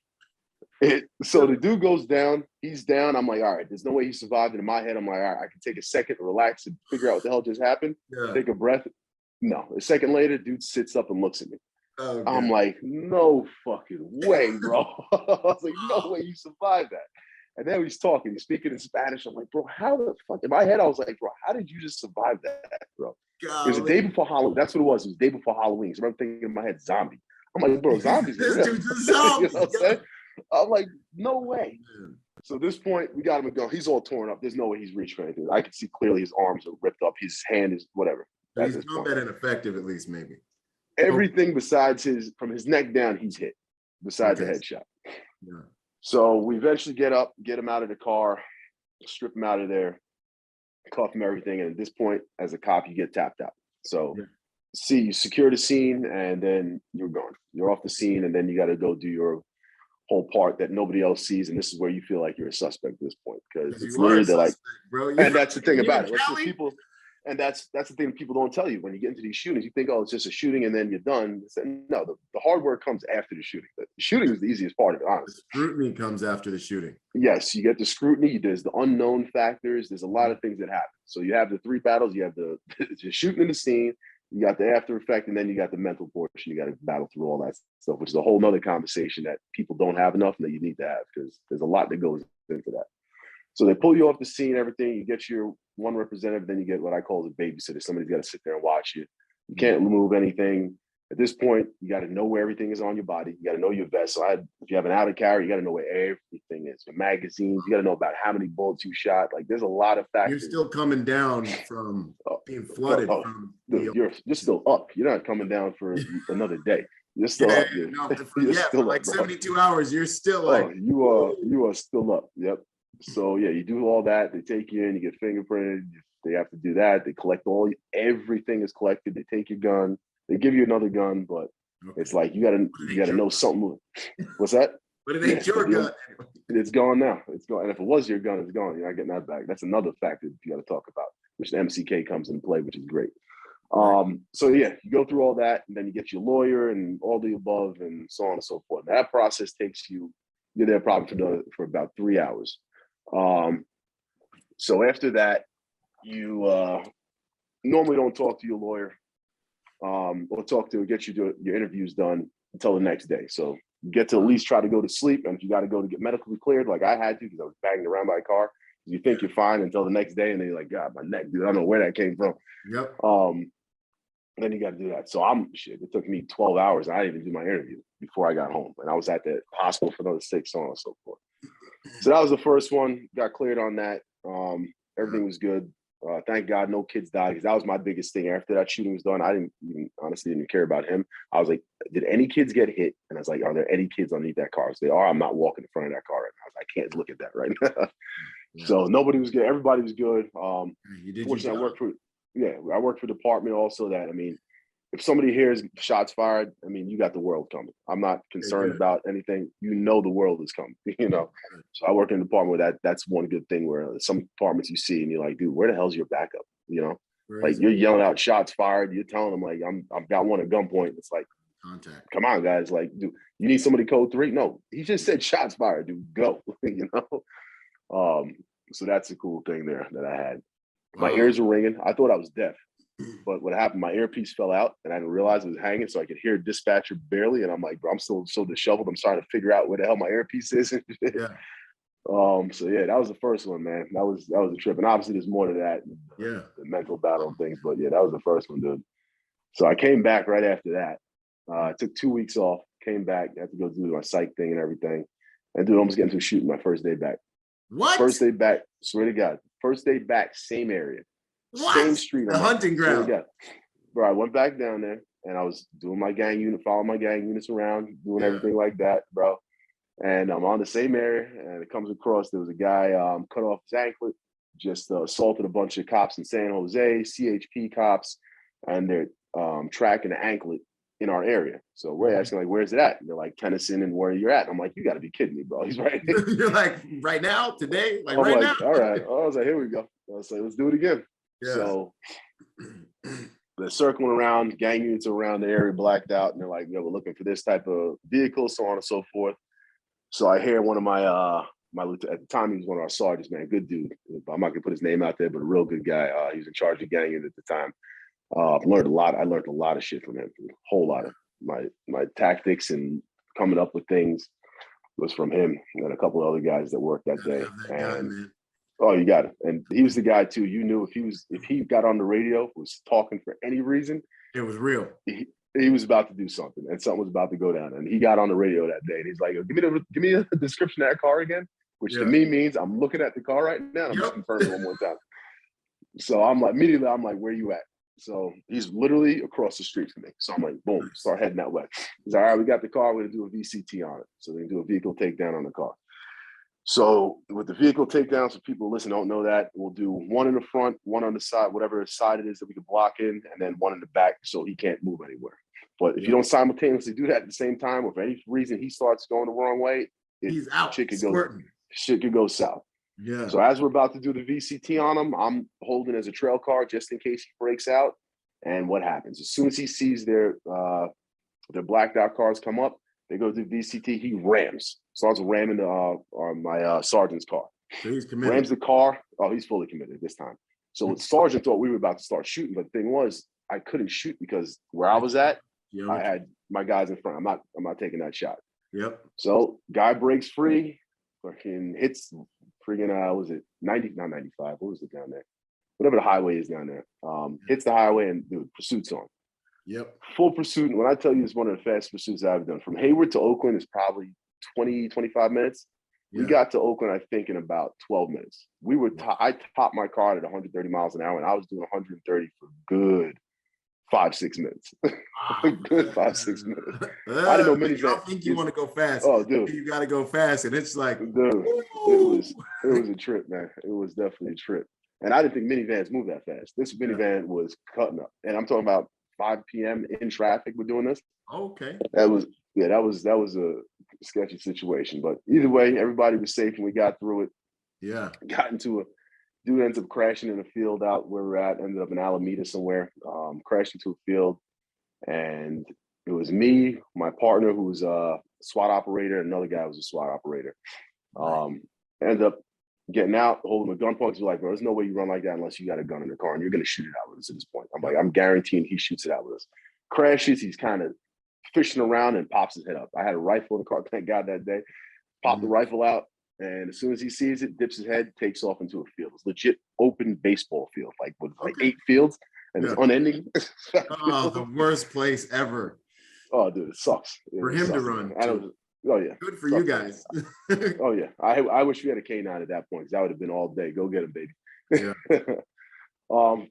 the dude goes down. He's down. I'm like, all right, there's no way he survived. And in my head, I'm like, all right, I can take a second, relax, and figure out what the hell just happened. Yeah. Take a breath. No, a second later, dude sits up and looks at me. Okay. I'm like, no fucking way, bro. I was like, no way you survived that. And then he's talking, he's speaking in Spanish. I'm like, bro, how the fuck? In my head, I was like, bro, how did you just survive that, bro? Golly. It was the day before Halloween. That's what it was. It was the day before Halloween. So I'm thinking in my head, zombie. I'm like, bro, zombies. This real. dude's a zombie. You know what I'm saying? I'm like, no way. So at this point, we got him a gun. He's all torn up. There's no way he's reaching for anything. I can see clearly his arms are ripped up. His hand is whatever. He's combat ineffective, at least, maybe. Everything besides from his neck down, he's hit, besides a headshot. Yeah. So we eventually get him out of the car, strip him out of there, cuff him, everything. And at this point, as a cop, you get tapped out. So you secure the scene, and then you're gone. You're off the scene, and then you got to go do your whole part that nobody else sees. And this is where you feel like you're a suspect at this point, because it's literally suspect, bro. And that's the thing about it. Like, people. And that's the thing that people don't tell you when you get into these shootings. You think, oh, it's just a shooting and then you're done. No, the hard work comes after the shooting. The shooting is the easiest part of it, honestly. The scrutiny comes after the shooting. Yes, you get the scrutiny. There's the unknown factors. There's a lot of things that happen. So you have the three battles. You have the shooting in the scene. You got the after effect, and then you got the mental portion. You got to battle through all that stuff, which is a whole nother conversation that people don't have enough and that you need to have, because there's a lot that goes into that. So they pull you off the scene, everything. You get your one representative, then you get what I call the babysitter. Somebody's got to sit there and watch you. You can't move anything. At this point, you got to know where everything is on your body. You got to know your vest. So if you have an outer carry, you got to know where everything is. Your magazines, you got to know about how many bullets you shot. Like, there's a lot of factors. You're still coming down from being flooded. You're still up. You're not coming down for another day. You're still up. For like 72 hours, you're still like. You are still up. Yep. So yeah, you do all that. They take you in. You get fingerprinted. They have to do that. They collect everything is collected. They take your gun. They give you another gun, but it's like you gotta know something. What's that? But it ain't your gun. It's gone now. It's gone. And if it was your gun, it's gone. You're not getting that back. That's another factor you got to talk about, which the MCK comes into play, which is great. So yeah, you go through all that, and then you get your lawyer and all the above, and so on and so forth. That process takes you're there probably for about 3 hours. So after that, you normally don't talk to your lawyer, or get your interviews done until the next day. So you get to at least try to go to sleep, and if you got to go to get medically cleared, like I had to, because I was banged around by a car, you think you're fine until the next day, and then you're like, God, my neck, dude, I don't know where that came from. Yep. Then you got to do that. So it took me 12 hours. I didn't even do my interview before I got home, and I was at the hospital for another 6, so on and so forth. So that was the first one. Got cleared on that. Everything was good. Thank God no kids died, because that was my biggest thing. After that shooting was done, I honestly didn't care about him. I was like, did any kids get hit? And I was like, are there any kids underneath that car? If they are, I'm not walking in front of that car right now. I can't look at that right now. Yeah. So nobody was good. Everybody was good. Fortunately, I worked for a department also that, I mean, if somebody hears shots fired, I mean, you got the world coming. I'm not concerned about anything. The world is coming, So I work in a department where that's one good thing, where some departments you see and you're like, dude, where the hell's your backup? Like, you're yelling out shots fired. You're telling them, like, I've got one at gunpoint. It's like, contact. Come on, guys. Like, dude, you need somebody code 3? No, he just said shots fired, dude. Go, So that's a cool thing there that I had. My ears were ringing. I thought I was deaf. But what happened, my earpiece fell out, and I didn't realize it was hanging, so I could hear dispatcher barely. And I'm like, bro, I'm still so disheveled. I'm trying to figure out where the hell my earpiece is. Yeah. So yeah, that was the first one, man. That was a trip. And obviously there's more to that. Yeah. The mental battle and things. But yeah, that was the first one, dude. So I came back right after that. I took 2 weeks off, came back, had to go do my psych thing and everything. And dude, almost getting to a shooting my first day back. What? First day back, swear to God. First day back, same area. Same street. The hunting ground. Bro, I went back down there and I was doing my gang unit, following my gang units around, doing everything like that, bro. And I'm on the same area, and it comes across, there was a guy cut off his anklet, just assaulted a bunch of cops in San Jose, CHP cops, and they're tracking the anklet in our area. So we're asking, like, where's it at? And they're like, Tennyson and where you're at. I'm like, you got to be kidding me, bro. He's right here. You're like, right now, today? Like, I'm right like, now? all right. I was like, here we go. I was like, let's do it again. Yeah. So they're circling around, gang units around the area blacked out, and they're like, we're looking for this type of vehicle, so on and so forth. So I hear one of my at the time he was one of our sergeants, man, good dude. I'm not gonna put his name out there, but a real good guy. He was in charge of gang unit at the time. I learned a lot of shit from him. A whole lot of my tactics and coming up with things was from him and a couple of other guys that worked that day. Oh, you got it. And he was the guy too. You knew if he got on the radio, was talking for any reason, it was real. He was about to do something, and something was about to go down. And he got on the radio that day, and he's like, "Give me a description of that car again," which to me means I'm looking at the car right now. And I'm just confirming one more time. So I'm like, immediately, I'm like, "Where you at?" So he's literally across the street from me. So I'm like, boom, start heading that way. He's like, all right, we got the car. We're gonna do a VCT on it. So they can do a vehicle takedown on the car. So with the vehicle takedown, so people listen don't know that, we'll do one in the front, one on the side, whatever side it is that we can block in, and then one in the back so he can't move anywhere. But if you don't simultaneously do that at the same time, or for any reason he starts going the wrong way, he's out. Shit could go south. Yeah. So as we're about to do the VCT on him, I'm holding as a trail car just in case he breaks out. And what happens? As soon as he sees their blacked out cars come up, they go to VCT, he starts ramming my sergeant's car. So he's committed. Rams the car. Oh, he's fully committed this time. So the sergeant thought we were about to start shooting, but the thing was, I couldn't shoot because where I was at, I had my guys in front. I'm not taking that shot. Yep. So guy breaks free, fucking hits was it 90, not 95, what was it down there? Whatever the highway is down there. Hits the highway and the pursuit's on. Yep. Full pursuit. And when I tell you it's one of the fastest pursuits I've done, from Hayward to Oakland is probably 20, 25 minutes. Yeah. We got to Oakland, I think, in about 12 minutes. I topped my car at 130 miles an hour, and I was doing 130 for good 5-6 minutes. Good 5-6 minutes. I didn't know minivan. I think you want to go fast. Oh, dude, you got to go fast, and it's like, dude, it was a trip, man. It was definitely a trip, and I didn't think minivans move that fast. This minivan was cutting up, and I'm talking about 5 p.m. in traffic. We're doing this. Okay. That was a sketchy situation, but either way, everybody was safe, and we got through it. Yeah. Got into dude ends up crashing in a field out where we're at, ended up in Alameda somewhere, crashed into a field. And it was me, my partner, who was a SWAT operator, and another guy who was a SWAT operator. Ended up getting out, holding a gun point. We're like, bro, there's no way you run like that unless you got a gun in the car, and you're going to shoot it out with us at this point. I'm like, I'm guaranteeing he shoots it out with us. Crashes, he's kind of fishing around and pops his head up. I had a rifle in the car, thank God, that day. Popped the rifle out. And as soon as he sees it, dips his head, takes off into a field. It's legit open baseball field, like with 8 fields, and it's unending. Oh, the worst place ever. Oh, dude, it sucks. For him to run. Oh yeah. Good for you guys. Oh yeah. I wish we had a K9 at that point, because that would have been all day. Go get him, baby. Yeah.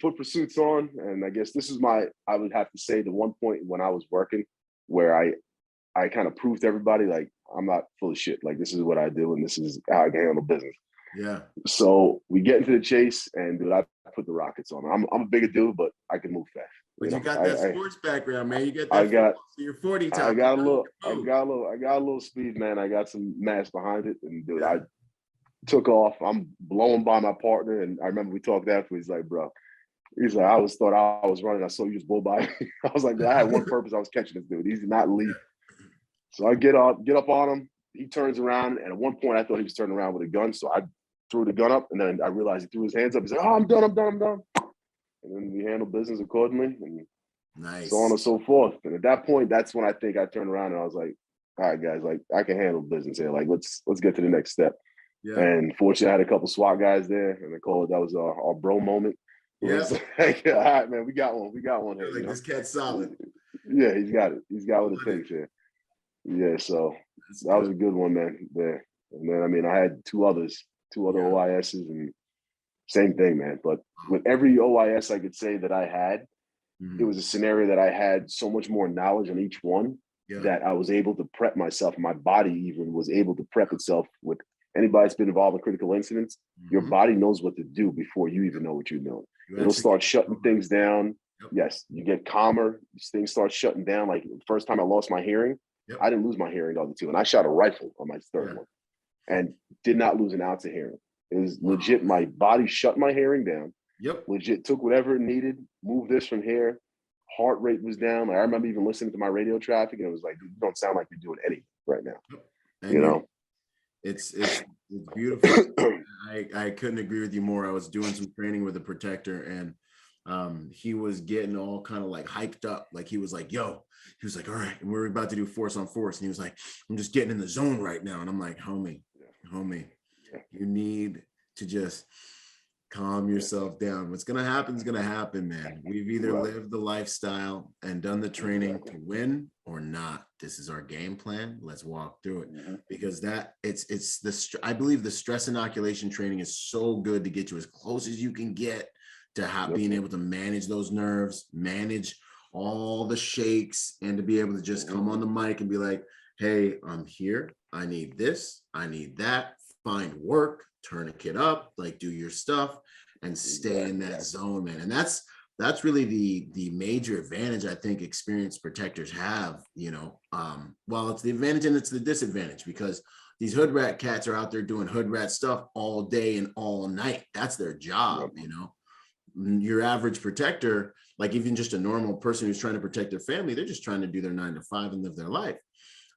Put pursuits on, and I guess this is I would have to say the one point when I was working where I kind of proved to everybody, like, I'm not full of shit. Like, this is what I do, and this is how I can handle business. Yeah. So we get into the chase, and dude, I put the rockets on. I'm a bigger dude, but I can move fast. But you got that sports background, man. You got that. So you're 40 time. I got a little speed, man. I got some mass behind it, and dude, I took off. I'm blowing by my partner, and I remember we talked after. He's like, bro. He's like, I thought I was running. I saw you just blow by. I was like, I had one purpose. I was catching this dude. He's not leave. So I get up on him. He turns around, and at one point I thought he was turning around with a gun. So I threw the gun up, and then I realized he threw his hands up. He's like, "Oh, I'm done. And then we handled business accordingly, and so on and so forth. And at that point, that's when I think I turned around and I was like, "All right, guys, like, I can handle business here. Like, let's get to the next step." Yeah. And fortunately, I had a couple SWAT guys there, and they called it, that was our bro moment. Yeah. Like, all right, man, we got one here. Like, this cat's solid. Yeah, he's got it. He's got what it takes here. Yeah, so that was a good one, man. There, and then I had two other OISs, and Same thing, man. But with every OIS I could say that I had, it was a scenario that I had so much more knowledge on each one that I was able to prep myself. My body even was able to prep itself with anybody that's been involved in critical incidents. Your body knows what to do before you even know what you're doing. It'll start shutting things down. Yes, you get calmer. Things start shutting down. Like the first time I lost my hearing, I didn't lose my hearing the other two. And I shot a rifle on my third one and did not lose an ounce of hearing. It was legit. My body shut my hearing down. Legit took whatever it needed, moved this from here. Heart rate was down. Like, I remember even listening to my radio traffic, and it was like, you don't sound like you're doing anything right now. You know, it's beautiful. I couldn't agree with you more. I was doing some training with a protector, and he was getting all kind of like hyped up. Like he was like, yo, he was like, all right, and we're about to do force on force. And he was like, I'm just getting in the zone right now. And I'm like, homie, you need to just calm yourself down. What's going to happen is going to happen, man. We've either lived the lifestyle and done the training to win or not. This is our game plan. Let's walk through it, because I believe the stress inoculation training is so good to get you as close as you can get to being able to manage those nerves, manage all the shakes, and to be able to just come on the mic and be like, hey, I'm here. I need this. I need that. Find work, turn a kid up, like do your stuff and stay in that zone, man. And that's really the major advantage I think experienced protectors have, you know. Well, it's the advantage and it's the disadvantage, because these hood rat cats are out there doing hood rat stuff all day and all night. That's their job, you know. Your average protector, like even just a normal person who's trying to protect their family, they're just trying to do their 9 to 5 and live their life.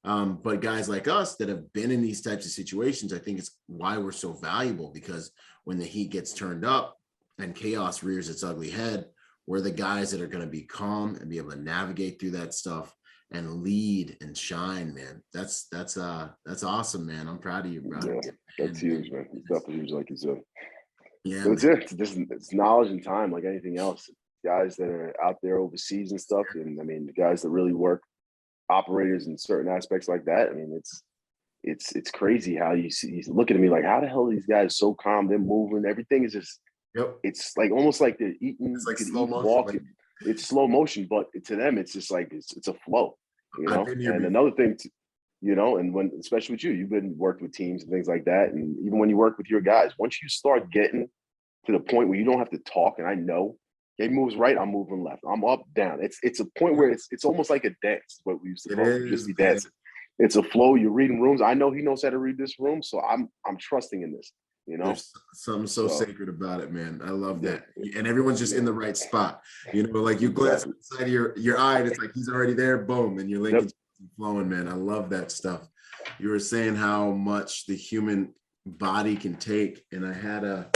But guys like us that have been in these types of situations, I think it's why we're so valuable, because when the heat gets turned up and chaos rears its ugly head, we're the guys that are going to be calm and be able to navigate through that stuff and lead and shine, man. That's awesome, man. I'm proud of you, bro. Yeah, that's huge, man. It's definitely huge, like you said. Yeah, so it's knowledge and time, like anything else. Guys that are out there overseas and stuff, and I mean, the guys that really work, operators in certain aspects like that. I mean, it's crazy how you look at me like, how the hell are these guys so calm? They're moving. Everything is just, it's like almost like they're eating. It's like slow motion. Walking. It's slow motion, but to them, it's just like it's a flow, you know. And another thing, you know, and when especially with you, you've been worked with teams and things like that, and even when you work with your guys, once you start getting to the point where you don't have to talk, and I know. He moves right, I'm moving left. I'm up, down. It's a point where it's almost like a dance, what we used to call it, just be dancing. It's a flow. You're reading rooms. I know he knows how to read this room, so I'm trusting in this. You know, there's something so sacred about it, man. I love that, and everyone's just in the right spot. You know, like you glance inside of your eye, and it's like he's already there. Boom, and you're linking flowing, man. I love that stuff. You were saying how much the human body can take, and I had a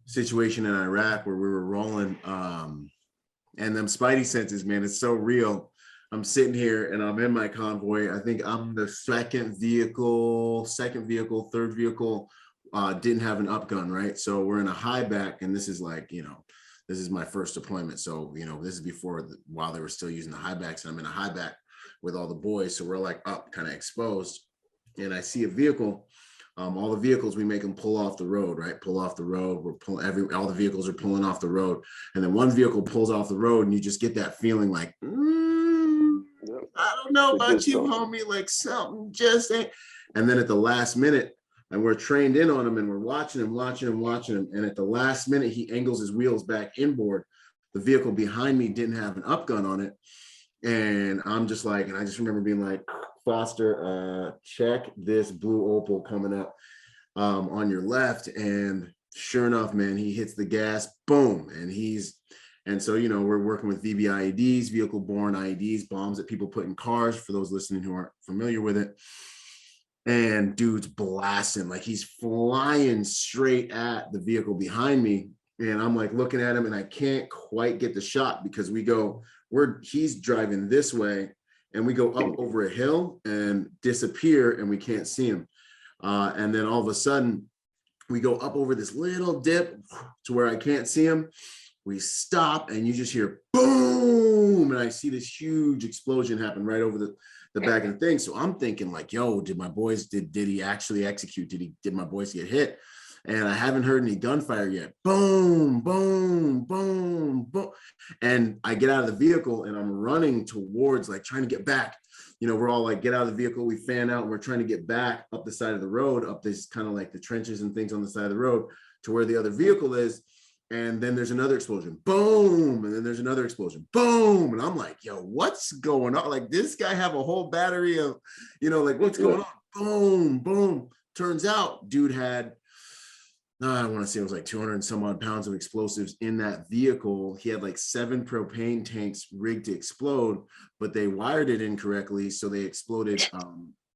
situation in Iraq where we were rolling, and them spidey senses, man, it's so real. I'm sitting here and I'm in my convoy. I think I'm the second vehicle, third vehicle, didn't have an up gun, right? So we're in a high back, and this is like, you know, this is my first deployment. So, you know, this is before while they were still using the high backs, and I'm in a high back with all the boys. So we're like up, kind of exposed, and I see a vehicle. All the vehicles, we make them pull off the road, right? Pull off the road. We're pulling all the vehicles are pulling off the road. And then one vehicle pulls off the road, and you just get that feeling like, I don't know about you, homie, like something just ain't. And then at the last minute, and we're trained in on him, and we're watching him. And at the last minute, he angles his wheels back inboard. The vehicle behind me didn't have an up gun on it. And I'm just like, and I just remember being like, Foster, check this blue Opal coming up on your left. And sure enough, man, he hits the gas, boom. And so, you know, we're working with VB IEDs, vehicle-borne IEDs, bombs that people put in cars, for those listening who aren't familiar with it. And dude's blasting, like he's flying straight at the vehicle behind me. And I'm like looking at him, and I can't quite get the shot, because he's driving this way, and we go up over a hill and disappear, and we can't see him. And then all of a sudden, we go up over this little dip to where I can't see him. We stop, and you just hear boom, and I see this huge explosion happen right over the back of the thing. So I'm thinking like, yo, did he actually execute? Did my boys get hit? and I haven't heard any gunfire yet. Boom, boom, boom, boom. And I get out of the vehicle and I'm running towards, like, trying to get back. You know, we're all like, get out of the vehicle, we fan out, and we're trying to get back up the side of the road, up this kind of like the trenches and things on the side of the road to where the other vehicle is. And then there's another explosion, boom. And then there's another explosion, boom. And I'm like, yo, what's going on? Like, this guy have a whole battery of, you know, like, what's going on? Boom, boom. Turns out dude had, I don't want to say it was like 200 and some odd pounds of explosives in that vehicle. He had like 7 propane tanks rigged to explode, but they wired it incorrectly. So they exploded.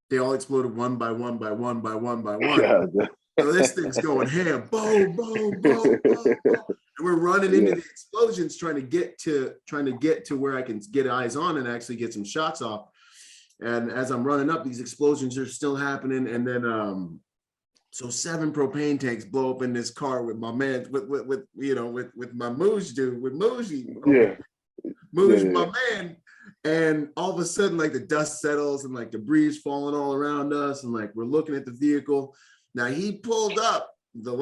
They all exploded one by one by one by one by one. God. So this thing's going ham, boom, boom, boom, boom, boom. And we're running into the explosions, trying to get to where I can get eyes on and actually get some shots off. And as I'm running up, these explosions are still happening. And then so 7 propane tanks blow up in this car with my man, with my Mooj dude, with Mooj. Mooj, my man. And all of a sudden, like, the dust settles and like debris is falling all around us. And like, we're looking at the vehicle. Now he pulled up the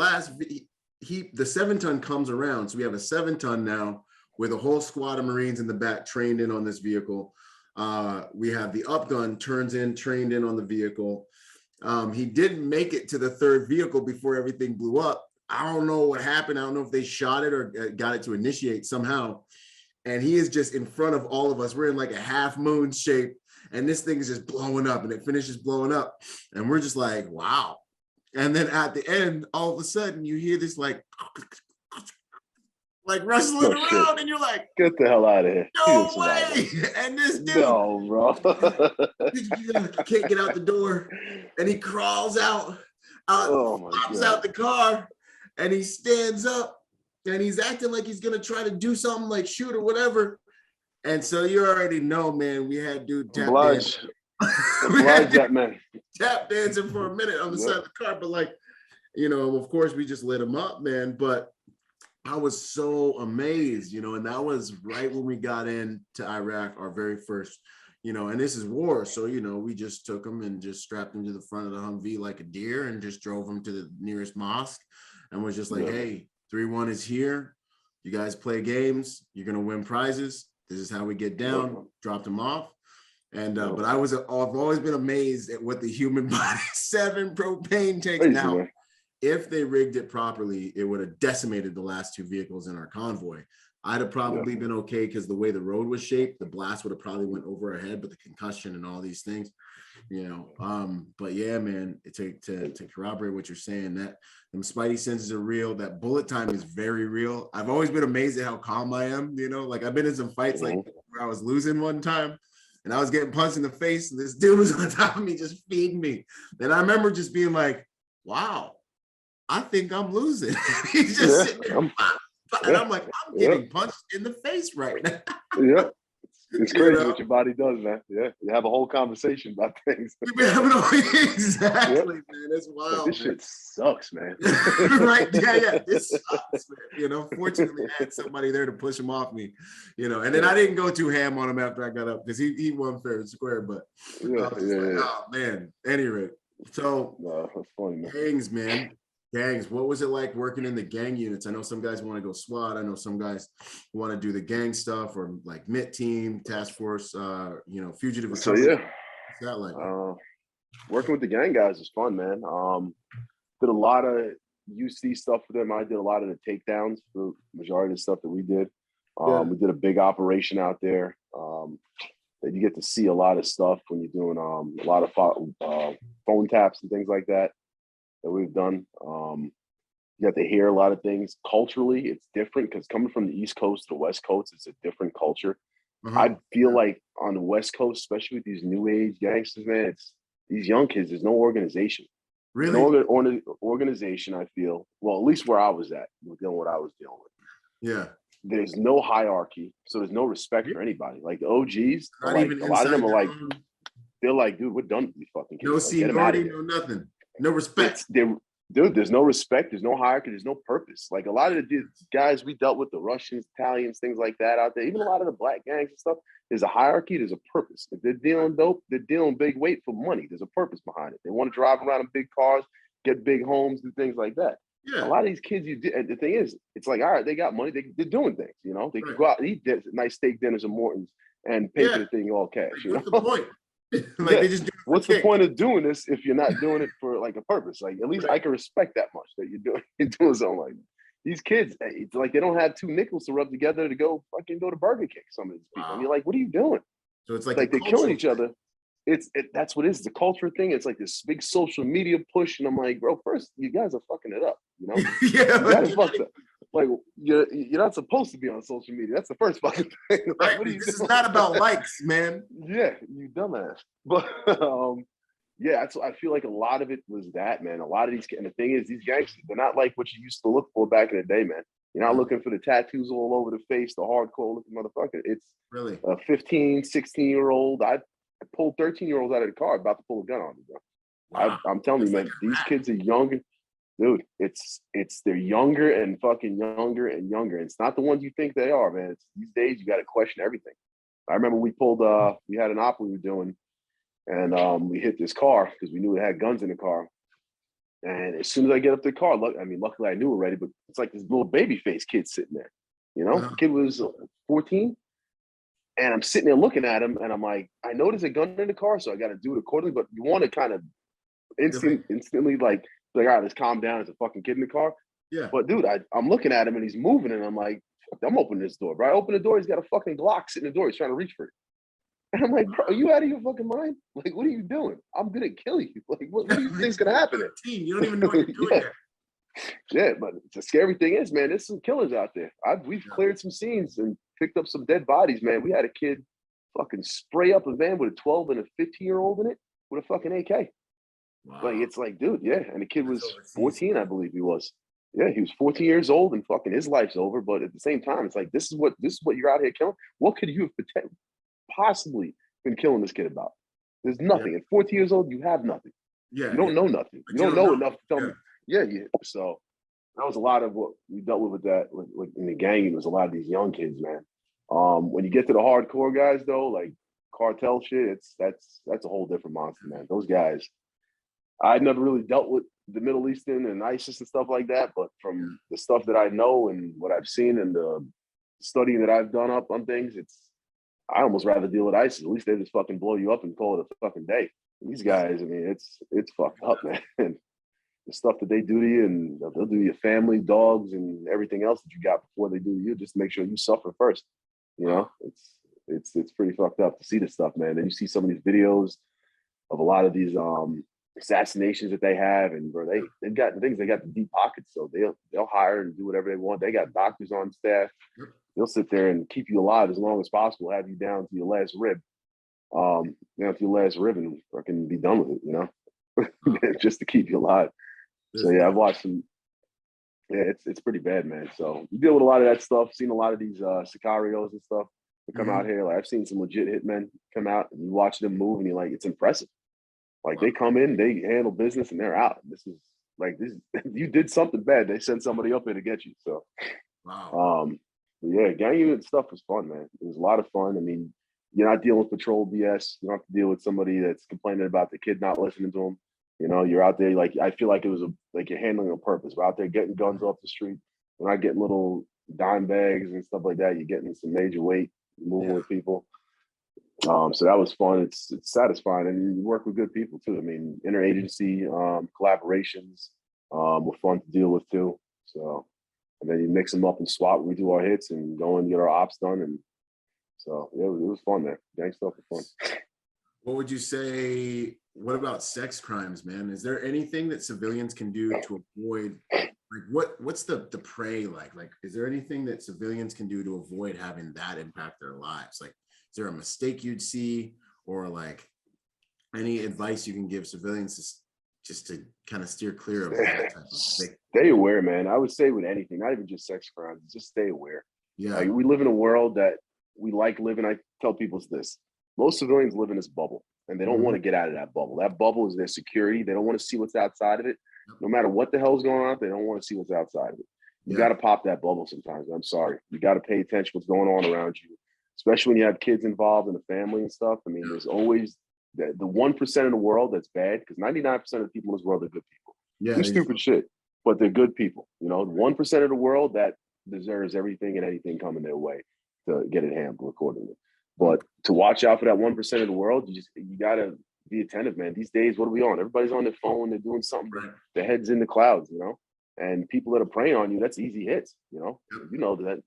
7-ton comes around. So we have a 7-ton now with a whole squad of Marines in the back trained in on this vehicle. We have the up gun trained in on the vehicle. He didn't make it to the 3rd vehicle before everything blew up. I don't know what happened. I don't know if they shot it or got it to initiate somehow. And he is just in front of all of us. We're in like a half moon shape, and this thing is just blowing up, and it finishes blowing up. And we're just like, wow. And then at the end, all of a sudden, you hear this like rustling around, and you're like, get the hell out of here. No way. And this dude, no, bro. Can't get out the door. And he crawls out, pops out the car, and he stands up, and he's acting like he's going to try to do something like shoot or whatever. And so you already know, man, we had dude tap dancing. Tap dancing for a minute on the side of the car. But like, you know, of course, we just lit him up, man. But I was so amazed, you know, and that was right when we got into Iraq, our very first, you know, and this is war. So, you know, we just took him and just strapped him to the front of the Humvee like a deer and just drove him to the nearest mosque and was just like, hey, 3-1 is here. You guys play games. You're going to win prizes. This is how we get down. Dropped him off. And, but I've always been amazed at what the human body, 7 propane tanks now. Man. If they rigged it properly, it would have decimated the last 2 vehicles in our convoy. I'd have probably been okay because the way the road was shaped, the blast would have probably went over our head, but the concussion and all these things, you know. But yeah, man, to corroborate what you're saying, that them spidey senses are real. That bullet time is very real. I've always been amazed at how calm I am. You know, like I've been in some fights like where I was losing one time, and I was getting punched in the face, and this dude was on top of me just feeding me. And I remember just being like, wow. I think I'm losing. He's just sitting there. And I'm like, I'm getting punched in the face right now. It's crazy what your body does, man. Yeah. You have a whole conversation about things. We've been having exactly, man. It's wild. This shit sucks, man. Right. Yeah. This sucks, man. You know, fortunately I had somebody there to push him off me, you know, and then I didn't go too ham on him after I got up because he won fair and square, but I was just like, oh man. Anyway, so that's funny, man. Gangs, what was it like working in the gang units? I know some guys want to go SWAT. I know some guys want to do the gang stuff or like MIT team, task force, you know, fugitive recovery. So what's that like? Working with the gang guys is fun, man. Did a lot of UC stuff for them. I did a lot of the takedowns for the majority of the stuff that we did. We did a big operation out there. That you get to see a lot of stuff when you're doing a lot of phone taps and things like that we've done. You have to hear a lot of things. Culturally, it's different because coming from the East Coast to the West Coast, it's a different culture. I feel like on the West Coast, especially with these new age gangsters, man, it's these young kids, there's no organization. Really? No organization, I feel. Well, at least where I was at, dealing what I was dealing with. Yeah. There's no hierarchy, so there's no respect for anybody. Like the OGs, like, a lot of them are like, they're like, dude, we're done with these fucking kids. No seniority, no nothing. No respect. Dude, there's no respect. There's no hierarchy. There's no purpose. Like a lot of the guys we dealt with, the Russians, Italians, things like that out there, even a lot of the black gangs and stuff, there's a hierarchy. There's a purpose. If they're dealing dope, they're dealing big weight for money. There's a purpose behind it. They want to drive around in big cars, get big homes and things like that. A lot of these kids, the thing is, it's like, all right, they got money, they're doing things, you know. They can go out and eat nice steak dinners at Morton's and pay for the thing all cash. You know? What's the point? They just what's the point of doing this if you're not doing it for like a purpose? Like, at least I can respect that much that you're doing something like that. These kids, it's like they don't have two nickels to rub together to go to Burger King. Some of these people, and you're like, what are you doing? So it's like they're killing each other. That's what it is. The culture thing. It's like this big social media push, and I'm like, bro, first you guys are fucking it up. You know, yeah, you guys fucked up. Like you're not supposed to be on social media. That's the first fucking thing. Like, right. This is not about likes, man. Yeah, you dumbass. But yeah, I feel like a lot of it was that, man. A lot of these, and the thing is, these gangsters, they're not like what you used to look for back in the day, man. You're not looking for the tattoos all over the face, the hardcore looking motherfucker. It's really a 15, 16-year-old. I pulled 13-year-olds out of the car about to pull a gun on me, bro. Wow. I'm telling you, man, these kids are younger. Dude, they're younger and fucking younger and younger. And it's not the ones you think they are, man. These days you got to question everything. I remember we had an op we were doing, and we hit this car because we knew it had guns in the car. And as soon as I get up to the car, luckily I knew already, but it's like this little baby face kid sitting there. You know, the kid was 14. And I'm sitting there looking at him, and I'm like, I know there's a gun in the car, so I got to do it accordingly. But you want to kind of instantly like, all right, let's calm down. There's a fucking kid in the car. Yeah. But dude, I'm looking at him, and he's moving, and I'm like, I'm opening this door, bro. I open the door, he's got a fucking Glock sitting in the door. He's trying to reach for it. And I'm like, bro, are you out of your fucking mind? Like, what are you doing? I'm gonna kill you. Like, what do you think's gonna happen? You don't even know what you're doing here. Yeah, but the scary thing is, man, there's some killers out there. We've cleared some scenes and picked up some dead bodies, man. We had a kid fucking spray up a van with a 12 and a 15-year-old in it with a fucking AK. Wow. Like, it's like, dude, yeah. And the kid was 14, I believe he was. Yeah, he was 14 years old, and fucking his life's over. But at the same time, it's like, this is what you're out here killing. What could you have possibly been killing this kid about? There's nothing. At 14 years old, you have nothing. Yeah, you don't know nothing. You don't know enough to tell me. Yeah. So that was a lot of what we dealt with that in the gang. It was a lot of these young kids, man. When you get to the hardcore guys, though, like cartel shit, that's a whole different monster, man. Those guys, I'd never really dealt with the Middle Eastern and ISIS and stuff like that, but from the stuff that I know and what I've seen and the studying that I've done up on things, I almost rather deal with ISIS. At least they just fucking blow you up and call it a fucking day. These guys, I mean, it's fucked up, man. The stuff that they do to you, and they'll do to your family, dogs, and everything else that you got before they do to you, just to make sure you suffer first. You know, it's pretty fucked up to see this stuff, man. Then you see some of these videos of a lot of these assassinations that they have, and bro, they've got things. They got the deep pockets, so they'll hire and do whatever they want. They got doctors on staff. They'll sit there and keep you alive as long as possible, have you down to your last rib, and fucking be done with it, you know, just to keep you alive. So yeah, I've watched some. Yeah, it's pretty bad, man. So you deal with a lot of that stuff. Seen a lot of these sicarios and stuff that come out here. Like, I've seen some legit hitmen come out, and you watch them move, and you're like, it's impressive. Like, they come in, they handle business, and they're out. This is you did something bad, they send somebody up here to get you. So, wow. Yeah, gang unit stuff was fun, man. It was a lot of fun. I mean, you're not dealing with patrol BS. You don't have to deal with somebody that's complaining about the kid not listening to them. You know, you're out there, like, I feel like it was like you're handling a purpose. We're out there getting guns off the street. We're not getting little dime bags and stuff like that. You're getting some major weight, moving with people. So that was fun. It's satisfying, and you work with good people too. I mean, interagency collaborations were fun to deal with too. So, and then you mix them up in SWAT. We do our hits and go and get our ops done, and so yeah, it was fun there. Gang stuff was fun. What would you say? What about sex crimes, man? Is there anything that civilians can do to avoid? Like, what's the prey like? Like, is there anything that civilians can do to avoid having that impact their lives? Like, is there a mistake you'd see, or like any advice you can give civilians just to kind of steer clear of that type of mistake? Stay aware, man. I would say with anything, not even just sex crimes, just stay aware. Yeah. Like, we live in a world that we like living. I tell people this: most civilians live in this bubble, and they don't want to get out of that bubble. That bubble is their security. They don't want to see what's outside of it. No matter what the hell's going on, they don't want to see what's outside of it. You got to pop that bubble sometimes. I'm sorry. You got to pay attention to what's going on around you, especially when you have kids involved in the family and stuff. I mean, there's always the 1% of the world that's bad, because 99% of the people in this world are good people. Yeah, do stupid shit. but they're good people. 1% of the world that deserves everything and anything coming their way to get it handled accordingly. But to watch out for that 1% of the world, you gotta be attentive, man. These days, what are we on? Everybody's on their phone. They're doing something. Right. Their head's in the clouds, and people that are preying on you, that's easy hits, that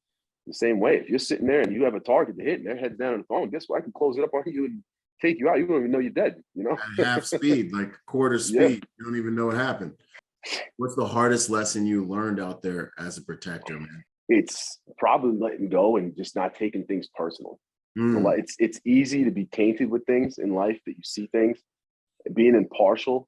the same way. If you're sitting there and you have a target to hit and their head's down on the phone, guess what? I can close it up on you and take you out. You don't even know you're dead, At half speed, like quarter speed. Yeah. You don't even know what happened. What's the hardest lesson you learned out there as a protector, man? It's probably letting go and just not taking things personal. It's easy to be tainted with things in life, that you see things. Being impartial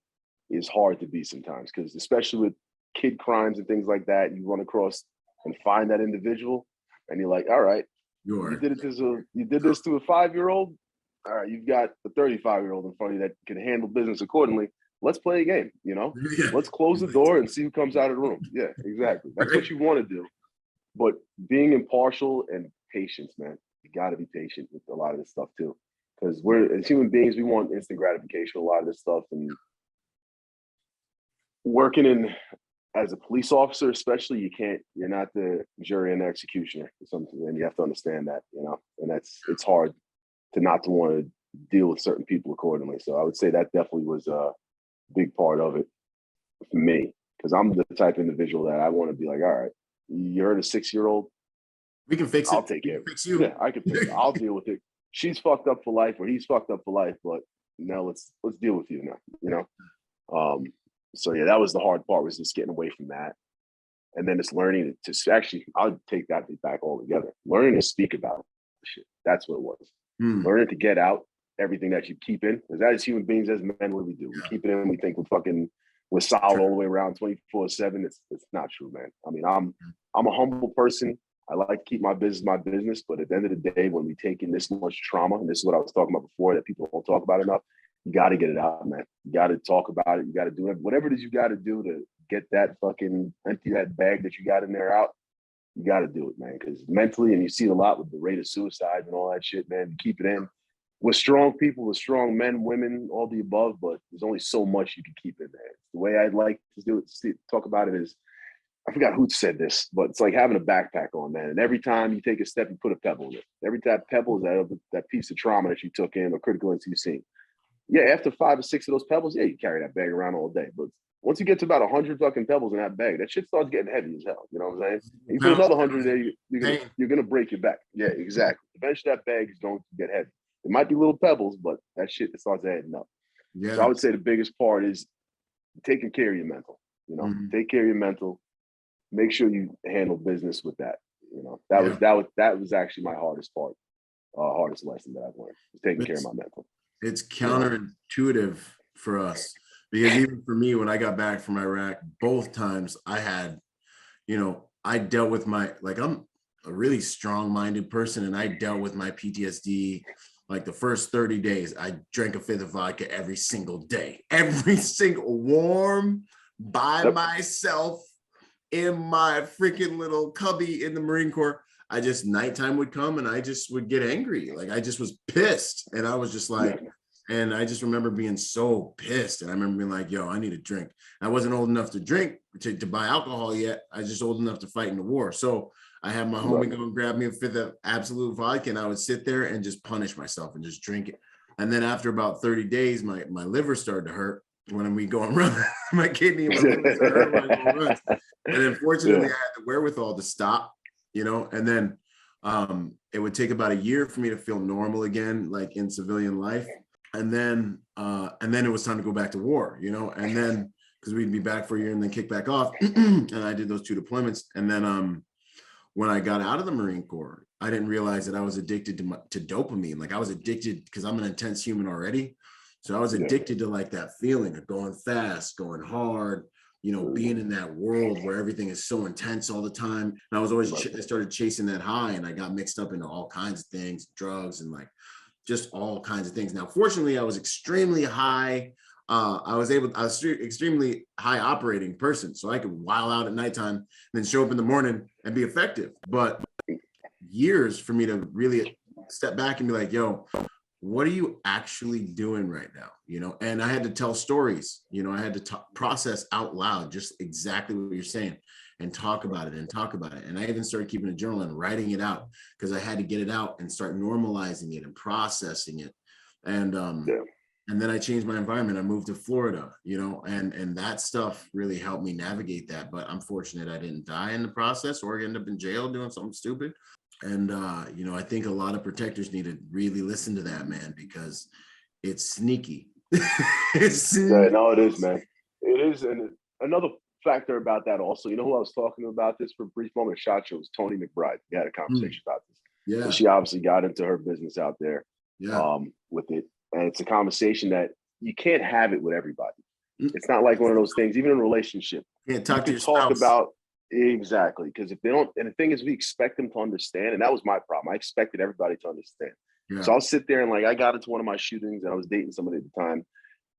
is hard to be sometimes, because especially with kid crimes and things like that, you run across and find that individual and you're like, all right, you did this to a 5-year-old. All right, you've got a 35-year-old in front of you that can handle business accordingly. Let's play a game, Yeah. Let's close the door and see who comes out of the room. Yeah, exactly. That's what you want to do. But being impartial and patience, man. You got to be patient with a lot of this stuff too, because as human beings, we want instant gratification. A lot of this stuff, and working as a police officer, especially, you're not the jury and the executioner or something, and you have to understand that, and it's hard to not to want to deal with certain people accordingly. So I would say that definitely was a big part of it for me, because I'm the type of individual that I want to be like, all right, you hurt a 6-year-old. We can fix it. I'll take care of it. Fix you. Yeah, I can fix it. I'll deal with it. She's fucked up for life, or he's fucked up for life, but now let's deal with you now, So yeah, that was the hard part, was just getting away from that. And then it's learning to actually, I'll take that back altogether. Learning to speak about shit. That's what it was. Learning to get out everything that you keep in. Because as human beings, as men, what do? We keep it in. We think we're solid all the way around 24/7. It's not true, man. I mean, I'm a humble person. I like to keep my business, but at the end of the day, when we take in this much trauma, and this is what I was talking about before, that people don't talk about enough, you got to get it out, man. You got to talk about it. You got to do it. Whatever it is you got to do to get that fucking, empty that bag that you got in there out, you got to do it, man. Because mentally, and you see it a lot with the rate of suicide and all that shit, man, you keep it in. We're strong people, we're strong men, women, all the above, but there's only so much you can keep in there. The way I'd like to do it, talk about it is, I forgot who said this, but it's like having a backpack on, man. And every time you take a step, you put a pebble in it. Every time pebble is that piece of trauma that you took in, or critical incident you've seen. Yeah, after 5 or 6 of those pebbles, yeah, you carry that bag around all day. But once you get to about 100 fucking pebbles in that bag, that shit starts getting heavy as hell. You know what I'm saying? And you put another 100 there, you're gonna break your back. Yeah, exactly. Eventually, that bag is going to get heavy. It might be little pebbles, but that shit starts adding up. Yeah. So I would say the biggest part is taking care of your mental. Take care of your mental. Make sure you handle business with that. That was actually my hardest part, hardest lesson that I've learned, is taking care of my mental. It's counterintuitive for us, because even for me, when I got back from Iraq, both times I had, I dealt with I'm a really strong-minded person, and I dealt with my PTSD. Like the first 30 days, I drank a fifth of vodka every single day, warm by myself in my freaking little cubby in the Marine Corps. Nighttime would come and I just would get angry. Like I just was pissed. And I was just like, and I just remember being so pissed. And I remember being like, yo, I need a drink. I wasn't old enough to drink, to buy alcohol yet. I was just old enough to fight in the war. So I had my homie go and grab me a fifth of absolute vodka, and I would sit there and just punish myself and just drink it. And then after about 30 days, my liver started to hurt when we go and run. My kidney and my liver started hurting when I go and run. And then fortunately, I had the wherewithal to stop, and then it would take about a year for me to feel normal again, like in civilian life. And then it was time to go back to war, and then because we'd be back for a year and then kick back off. And I did those 2 deployments. And then when I got out of the Marine Corps, I didn't realize that I was addicted to dopamine. Like I was addicted, because I'm an intense human already. So I was addicted to like that feeling of going fast, going hard, being in that world where everything is so intense all the time. And I was always, I started chasing that high, and I got mixed up into all kinds of things, drugs, and like just all kinds of things. Now, fortunately, I was extremely high. I was extremely high operating person. So I could while out at nighttime and then show up in the morning and be effective. But years for me to really step back and be like, yo, what are you actually doing right now? You know, and I had to tell stories, you know, I had to process out loud, just exactly what you're saying, and talk about it and talk about it. And I even started keeping a journal and writing it out because I had to get it out and start normalizing it and processing it. And, and then I changed my environment. I moved to Florida, you know, and that stuff really helped me navigate that. But I'm fortunate I didn't die in the process or end up in jail doing something stupid. And, you know, I think a lot of protectors need to really listen to that, man, because it's sneaky. It's sneaky. Yeah, no, it is, man. It is. And another factor about that also, you know who I was talking about this for a brief moment? Shot show was Tony McBride. We had a conversation about this. Yeah. So she obviously got into her business out there with it. And it's a conversation that you can't have it with everybody. It's not like one of those things, even in a relationship. Can't talk to your talk spouse. about exactly, because if they don't, and the thing is, we expect them to understand, and that was my problem. I expected everybody to understand. Yeah. So I'll sit there and like, I got into one of my shootings, and I was dating somebody at the time,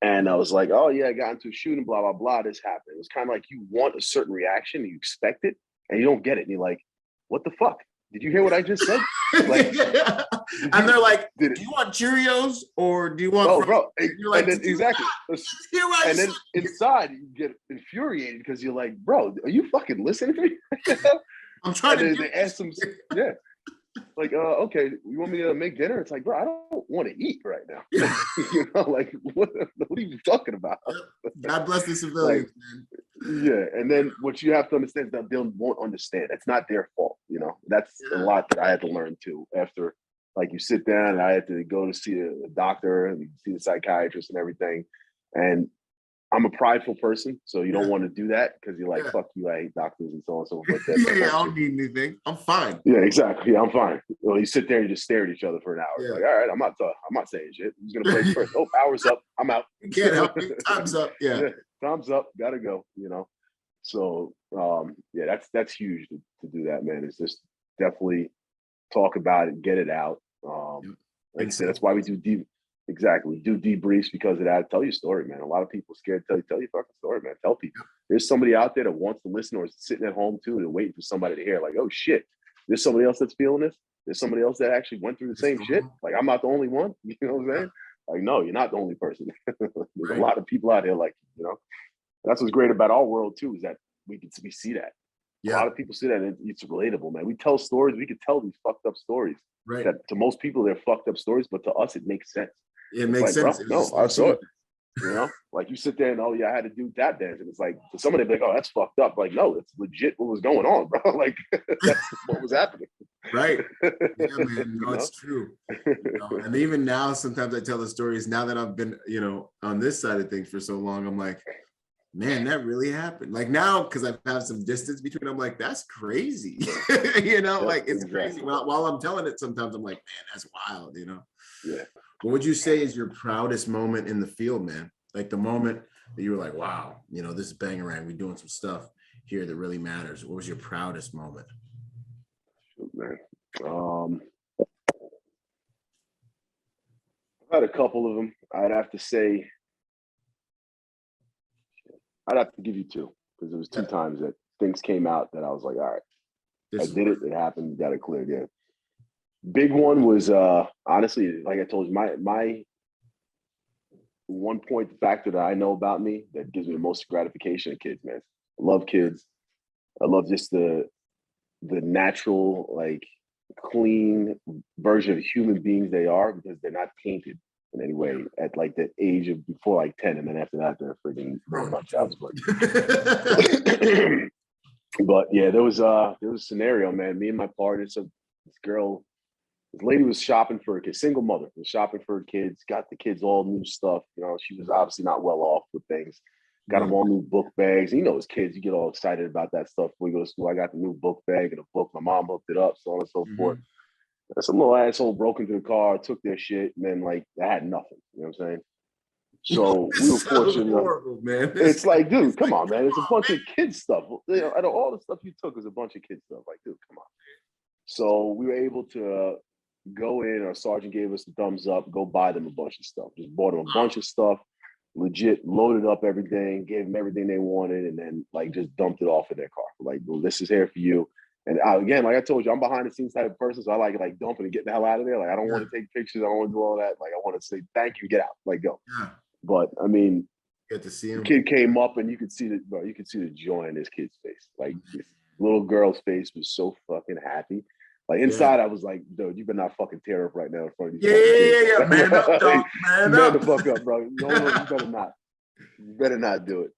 and I was like, oh yeah, I got into a shooting, blah blah blah. This happened. It was kind of like you want a certain reaction, you expect it, and you don't get it, and you're like, what the fuck? Did you hear what I just said? Like, and they're like, do you want Cheerios or do you want? Oh, bro, you're like, and then, exactly. And then inside you get infuriated because you're like, bro, are you fucking listening to me? I'm trying and to. They ask them, yeah, like, okay, you want me to make dinner? It's like, bro, I don't want to eat right now. You know, like, what are you talking about? God bless the civilians, man. Yeah, and then what you have to understand is that they won't understand. It's not their fault, you know. That's a lot that I had to learn too. After, like, you sit down, and I had to go to see a doctor and see the psychiatrist and everything. And I'm a prideful person, so you don't want to do that because you're like, fuck you, I hate doctors and so on and so forth. I don't need anything. I'm fine. Yeah, exactly. Yeah, I'm fine. Well, you sit there and you just stare at each other for an hour. Like, all right, I'm not saying shit. Who's gonna play first? Oh, hour's up. I'm out. You can't help me. Time's up. Yeah. Time's up. Gotta go. You know. So yeah, that's huge to do that, man. It's just definitely talk about it, get it out. Like I said, that's why we do debriefs because of that. Tell your story, man. A lot of people scared to tell your fucking story, man. Tell people. There's somebody out there that wants to listen or is sitting at home too and waiting for somebody to hear, like, oh shit, there's somebody else that's feeling this. There's somebody else that actually went through the same shit. Like, I'm not the only one. You know what I'm saying? Like, no, you're not the only person. There's a lot of people out here like, you know. That's what's great about our world too, is that we see that. A lot of people see that, and it's relatable, man. We tell stories. We could tell these fucked up stories. Right. That to most people they're fucked up stories, but to us it makes sense. It makes sense. Bro, no, I saw it. You know, like you sit there and I had to do tap dance, and it's like to somebody be like, oh, that's fucked up. Like, no, it's legit what was going on, bro. Like that's what was happening. Right. Yeah, man. No, it's true. You know? And even now, sometimes I tell the stories. Now that I've been, you know, on this side of things for so long, I'm like, man, that really happened. Like now, because I've had some distance between, I'm like, that's crazy. You know, like it's crazy. While I'm telling it, sometimes I'm like, man, that's wild, you know? Yeah. What would you say is your proudest moment in the field, man? Like the moment that you were like, wow, you know, this is Bangarang. We're doing some stuff here that really matters. What was your proudest moment? Shoot, man. I've had a couple of them. I'd have to give you two, because there was two times that things came out that I was like, all right, I did it. It happened. Got it cleared. Yeah. Big one was honestly, like I told you, my one point factor that I know about me that gives me the most gratification of kids, man. I love kids. I love just the natural, like, clean version of human beings they are, because they're not tainted in any way at like the age of before like 10, and then after that they're freaking grown-up jobs. But yeah, there was a scenario, man. Me and my partner, this lady was shopping for her kids, single mother, was shopping for her kids, got the kids all new stuff. You know, she was obviously not well off with things. Got them all new book bags. And you know, as kids, you get all excited about that stuff. When we go to school, I got the new book bag and a book. My mom hooked it up, so on and so forth. Some little asshole broke into the car, took their shit, and then like I had nothing. You know what I'm saying? So we were fortunate. Horrible, man. It's like, dude, come on, man. It's a bunch of kids stuff. You know, out of all the stuff you took, was a bunch of kids stuff. Like, dude, come on. So we were able to go in. Our sergeant gave us the thumbs up. Go buy them a bunch of stuff. Just bought them a bunch of stuff. Legit loaded up everything. Gave them everything they wanted, and then like just dumped it off in their car. Like, well, this is here for you. And again, like I told you, I'm behind the scenes type of person, so I like dumping and getting the hell out of there. Like I don't want to take pictures, I don't want to do all that. Like I want to say thank you, get out, like go. Yeah. But I mean, get to see him. The kid came up and you could see the joy in this kid's face. Like this little girl's face was so fucking happy. Like inside, I was like, dude, you better not fucking tear up right now in front of these kids. Yeah. Man up, dog. Man up. The fuck up, bro. No, you better not. You better not do it.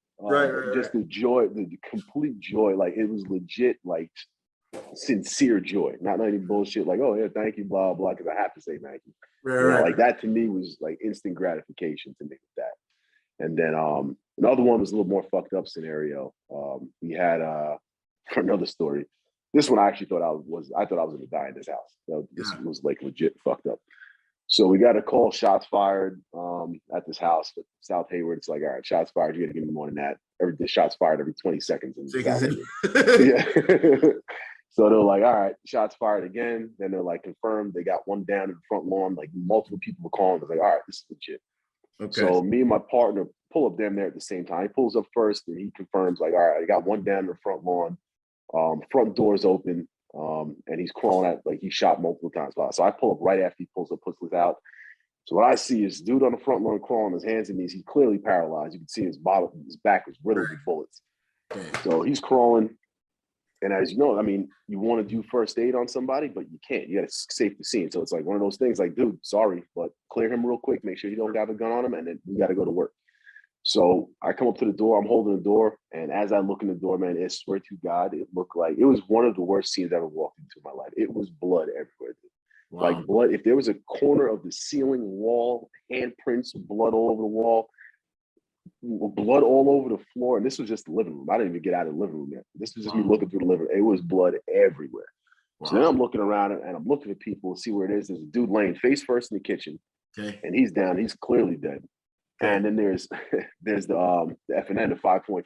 Just the joy, the complete joy. Like it was legit, like sincere joy. Not any bullshit. Like, oh yeah, thank you, blah blah. Because I have to say thank you. Like that to me was like instant gratification to me with that. And then another one was a little more fucked up scenario. We had another story. This one I actually thought I was gonna die in this house. This was like legit fucked up. So we got a call, shots fired at this house at South Hayward. It's like, all right, shots fired. You gotta give me more than that. The shots fired every 20 seconds in South Hayward. Yeah. So they're like, all right, shots fired again. Then they're like, confirmed. They got one down in the front lawn. Like multiple people were calling. I was like, all right, this is legit. Okay. So me and my partner pull up damn there at the same time. He pulls up first and he confirms, like, all right, I got one down in the front lawn. Front door's open. And he's crawling at, like, he shot multiple times. So I pull up right after he pulls up, puts this out. So what I see is dude on the front lawn crawling, his hands and knees. He's clearly paralyzed. You can see his back was riddled with bullets. So he's crawling. And as you know, I mean, you want to do first aid on somebody, but you can't. You got to safe the scene. So it's like one of those things like, dude, sorry, but clear him real quick. Make sure he don't have a gun on him. And then we got to go to work. So I come up to the door. I'm holding the door. And as I look in the door, man, I swear to God, it looked like it was one of the worst scenes I ever walked into in my life. It was blood everywhere. Wow. Like blood. If there was a corner of the ceiling, wall, handprints, blood all over the wall, blood all over the floor. And this was just the living room. I didn't even get out of the living room yet. This was just me looking through the living room. It was blood everywhere. Wow. So then I'm looking around and I'm looking at people to see where it is. There's a dude laying face first in the kitchen. Okay. And he's down. He's clearly dead. Okay. And then there's the F&N, the 5.57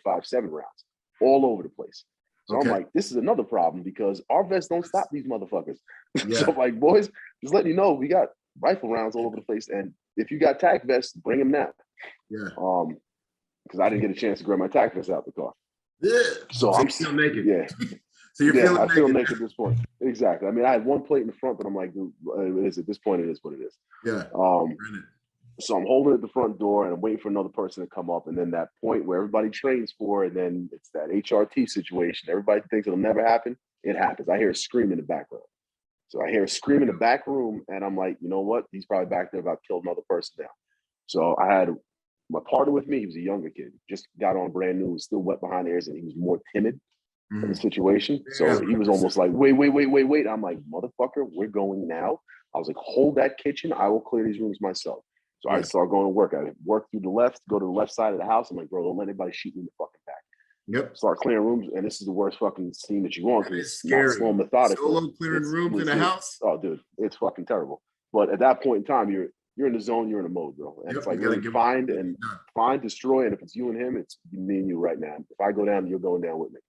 rounds all over the place. So I'm like, this is another problem because our vests don't stop these motherfuckers. Yeah. So I'm like, boys, just letting you know, we got rifle rounds all over the place. And if you got tac vests, bring them now. Yeah. Because I didn't get a chance to grab my tac vest out the car. Yeah. So I'm still naked. Yeah. So you're feeling naked. I feel naked at this point. Exactly. I mean, I had one plate in the front, but I'm like, dude, at this point, it is what it is. Yeah. So I'm holding at the front door and I'm waiting for another person to come up. And then that point where everybody trains for, and then it's that HRT situation. Everybody thinks it'll never happen. It happens. I hear a scream in the background. So I hear a scream in the back room, and I'm like, you know what? He's probably back there about to kill another person now. So I had my partner with me. He was a younger kid, just got on brand new, was still wet behind the ears, and he was more timid in the situation. So he was almost like, wait. I'm like, motherfucker, we're going now. I was like, hold that kitchen. I will clear these rooms myself. So I started going to work. I worked through the left, go to the left side of the house. I'm like, bro, don't let anybody shoot me in the fucking back. Yep. Start clearing rooms, and this is the worst fucking scene that you want because it's scary. Not slow and methodical. Solo clearing rooms in a house. Oh, dude, it's fucking terrible. But at that point in time, you're in the zone, you're in a mode, bro. And it's like really find, destroy, and if it's you and him, it's me and you right now. If I go down, you're going down with me.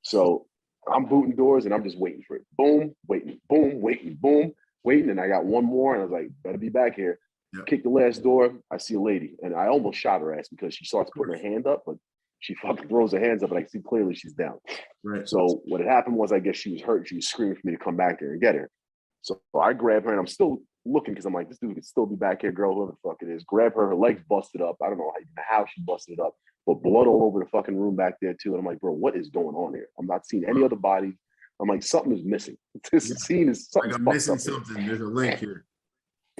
So I'm booting doors, and I'm just waiting for it. Boom, waiting, boom, waiting, boom, waiting, and I got one more, and I was like, better be back here. Yep. Kick the last door. I see a lady, and I almost shot her ass because she starts putting her hand up, but she fucking throws her hands up, and I see clearly she's down. Right. So what had happened was, I guess she was hurt. She was screaming for me to come back here and get her. So I grab her, and I'm still looking because I'm like, this dude could still be back here, girl, whoever the fuck it is. Grab her. Her legs busted up. I don't know how she busted it up, but blood all over the fucking room back there too. And I'm like, bro, what is going on here? I'm not seeing any other body. I'm like, something is missing. This scene is something. Like I'm missing something. There's a link here.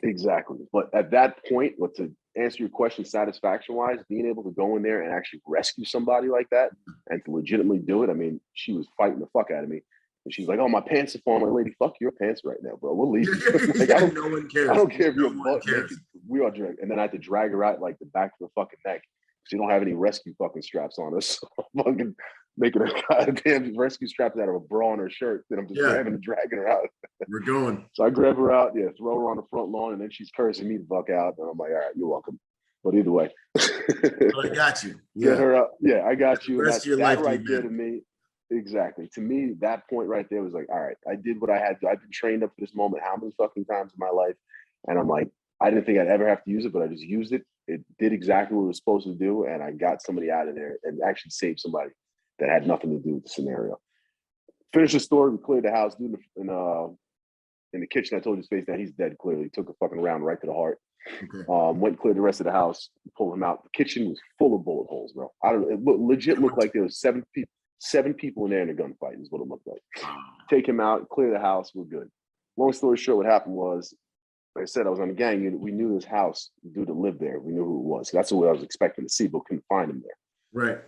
Exactly. But at that point, to answer your question satisfaction-wise, being able to go in there and actually rescue somebody like that and to legitimately do it, I mean, she was fighting the fuck out of me. And she's like, oh, my pants are falling. I'm like, lady, fuck your pants right now, bro. We'll leave. Like, no one cares. I don't care if you're butt naked. We are dragged. And then I had to drag her out like the back of the fucking neck. She don't have any rescue fucking straps on us. So I'm fucking making a goddamn rescue straps out of a bra on her shirt. Then I'm just grabbing and dragging her out. We're going. So I grab her out, throw her on the front lawn, and then she's cursing me the fuck out. And I'm like, all right, you're welcome. But either way. I got you. Get her up. Yeah, I got you. That's that right there to me. Exactly. To me, that point right there was like, all right, I did what I had to. I've been trained up for this moment how many fucking times in my life? And I'm like, I didn't think I'd ever have to use it, but I just used it. It did exactly what it was supposed to do. And I got somebody out of there and actually saved somebody that had nothing to do with the scenario. Finish the story. We cleared the house. Dude in the kitchen, I told you space that he's dead. Clearly, took a fucking round right to the heart. Okay. Went and cleared the rest of the house. Pulled him out. The kitchen was full of bullet holes, bro. I don't. It legit looked like there was seven people in there in a gunfight. Is what it looked like. Take him out. Clear the house. We're good. Long story short, what happened was, like I said, I was on the gang unit. We knew this house, the dude that lived there. We knew who it was. So that's what I was expecting to see, but couldn't find him there. Right.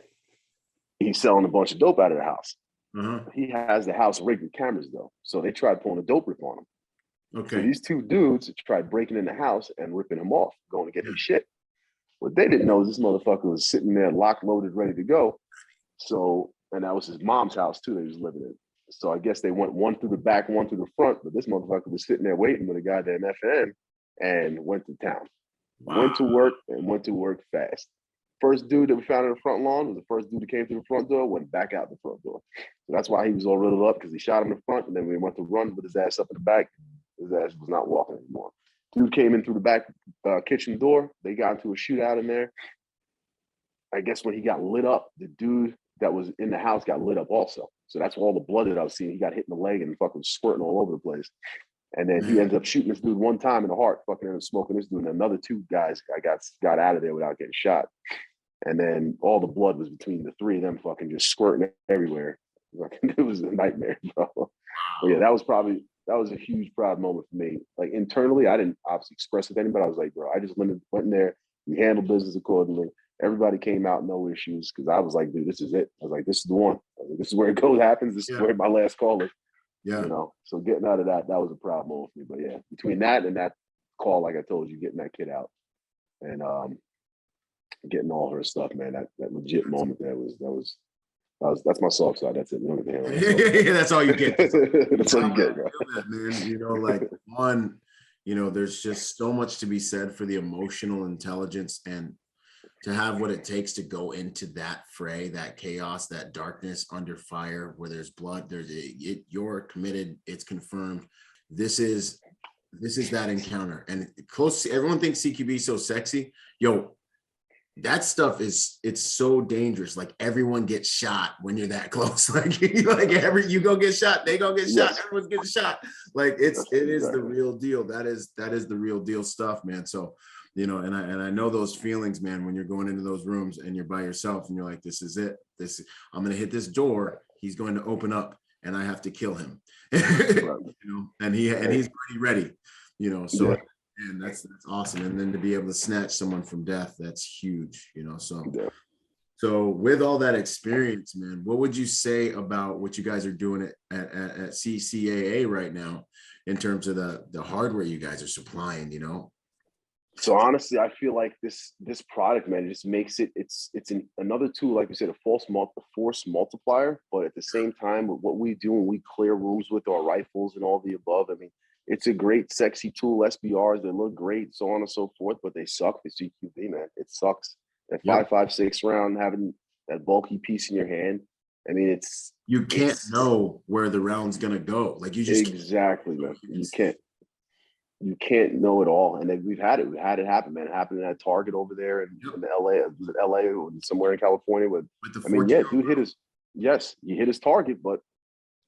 He's selling a bunch of dope out of the house. Uh-huh. He has the house rigged with cameras, though. So they tried pulling a dope rip on him. Okay. So these two dudes tried breaking in the house and ripping him off, going to get his shit. What they didn't know is this motherfucker was sitting there locked, loaded, ready to go. So, and that was his mom's house, too, that he was living in. So I guess they went one through the back, one through the front, but this motherfucker was sitting there waiting with a goddamn FN and went to town. Wow. Went to work fast. First dude that we found in the front lawn was the first dude that came through the front door, went back out the front door. So that's why he was all riddled up, because he shot him in the front, and then we went to run with his ass up in the back. His ass was not walking anymore. Dude came in through the back kitchen door. They got into a shootout in there. I guess when he got lit up, the dude that was in the house got lit up also. So that's all the blood that I was seeing. He got hit in the leg and fucking squirting all over the place. And then he ended up shooting this dude one time in the heart, fucking ended up smoking this dude. And another two guys got out of there without getting shot. And then all the blood was between the three of them, fucking just squirting everywhere. It was a nightmare, bro. But yeah, that was a huge proud moment for me. Like internally, I didn't obviously express it to anybody. I was like, bro, I just went in there. We handled business accordingly. Everybody came out, no issues, because I was like, dude, this is it. I was like, this is the one. I was like, this is where it goes, happens. This is where my last call is. Yeah. You know, so getting out of that was a proud moment for me. But yeah, between that and that call, like I told you, getting that kid out and getting all her stuff, man, that legit moment that's my soft side. That's it. Yeah, that's all you get. That's all you get, bro. That, man. You know, like one, you know, there's just so much to be said for the emotional intelligence and to have what it takes to go into that fray, that chaos, that darkness under fire, where there's blood, you're committed, it's confirmed. This is that encounter. And close, everyone thinks CQB is so sexy. Yo, that stuff it's so dangerous. Like everyone gets shot when you're that close. Like you go get shot, they go get shot, everyone's getting shot. Like it is the real deal. That is the real deal stuff, man. So you know, and I know those feelings, man, when you're going into those rooms and you're by yourself and you're like, this is it. I'm gonna hit this door, he's going to open up and I have to kill him. You know, and he's pretty ready, you know. So and that's awesome. And then to be able to snatch someone from death, that's huge, you know. So with all that experience, man, what would you say about what you guys are doing at CCAA right now in terms of the hardware you guys are supplying, you know? So honestly, I feel like this product, man, it just makes it's another tool, like we said, a force multiplier. But at the same time, with what we do when we clear rooms with our rifles and all the above, I mean, it's a great, sexy tool. SBRs, they look great, so on and so forth, but they suck. The CQB, man, it sucks. That 5.56 round, having that bulky piece in your hand. I mean, you can't know where the round's gonna go. Like you just exactly, man. You can't know it all. And then we've had it happen, man. It happened in that Target over there in LA, was it LA or somewhere in California with I mean, yeah, dude he hit his target, but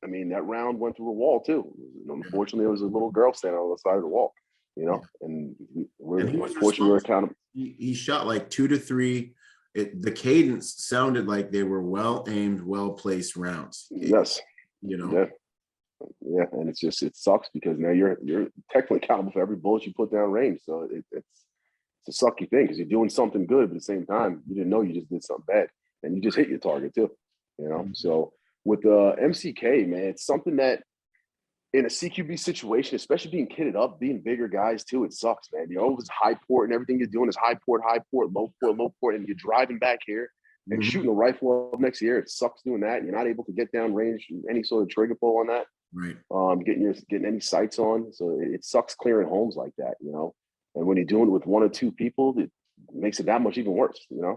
I mean, that round went through a wall too. Unfortunately, there was a little girl standing on the side of the wall, you know, and we're accountable. He shot like 2 to 3. The cadence sounded like they were well aimed, well placed rounds. Yes. You know? Yeah, and it sucks because now you're technically accountable for every bullet you put down range. So it's a sucky thing because you're doing something good, but at the same time, you didn't know you just did something bad, and you just hit your target too. You know, so with the MCK, man, it's something that in a CQB situation, especially being kitted up, being bigger guys too, it sucks, man. You know, it's high port and everything you're doing is high port, low port, and you're driving back here and shooting a rifle up next year. It sucks doing that. You're not able to get down range, any sort of trigger pull on that. Right. Getting any sights on. So it sucks clearing homes like that, you know. And when you're doing it with 1 or 2 people, it makes it that much even worse, you know.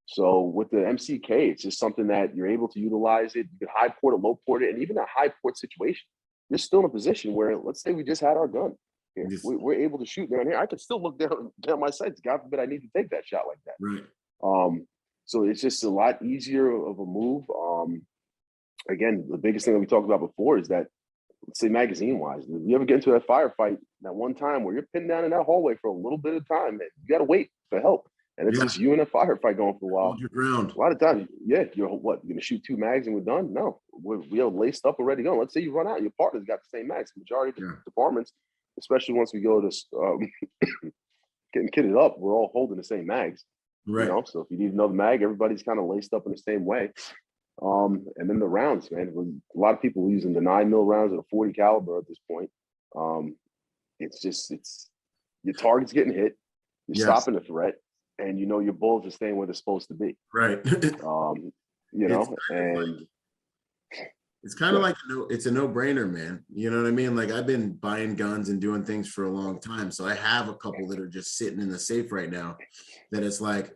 So with the MCK, it's just something that you're able to utilize it. You can high port it, low port it, and even a high port situation, you're still in a position where, let's say we just had our gun here. We're able to shoot down here. I could still look down my sights. God forbid I need to take that shot like that. Right. So it's just a lot easier of a move. again, the biggest thing that we talked about before is that, let's say magazine-wise, if you ever get into that firefight that one time where you're pinned down in that hallway for a little bit of time, man, you got to wait for help. And it's just you in a firefight going for a while. Hold your ground. A lot of times, you're what? You're going to shoot 2 mags and we're done? No, we are laced up already going. Let's say you run out, your partner's got the same mags. Majority of the departments, especially once we go to getting kitted up, we're all holding the same mags. Right. You know? So if you need another mag, everybody's kind of laced up in the same way. And then the rounds, man. A lot of people are using the 9mm rounds or the 40 caliber at this point. It's your target's getting hit, you're stopping the threat, and you know your bullets are staying where they're supposed to be. Right. You know, and it's kind of like it's a no-brainer, man. You know what I mean? Like, I've been buying guns and doing things for a long time, so I have a couple that are just sitting in the safe right now that it's like,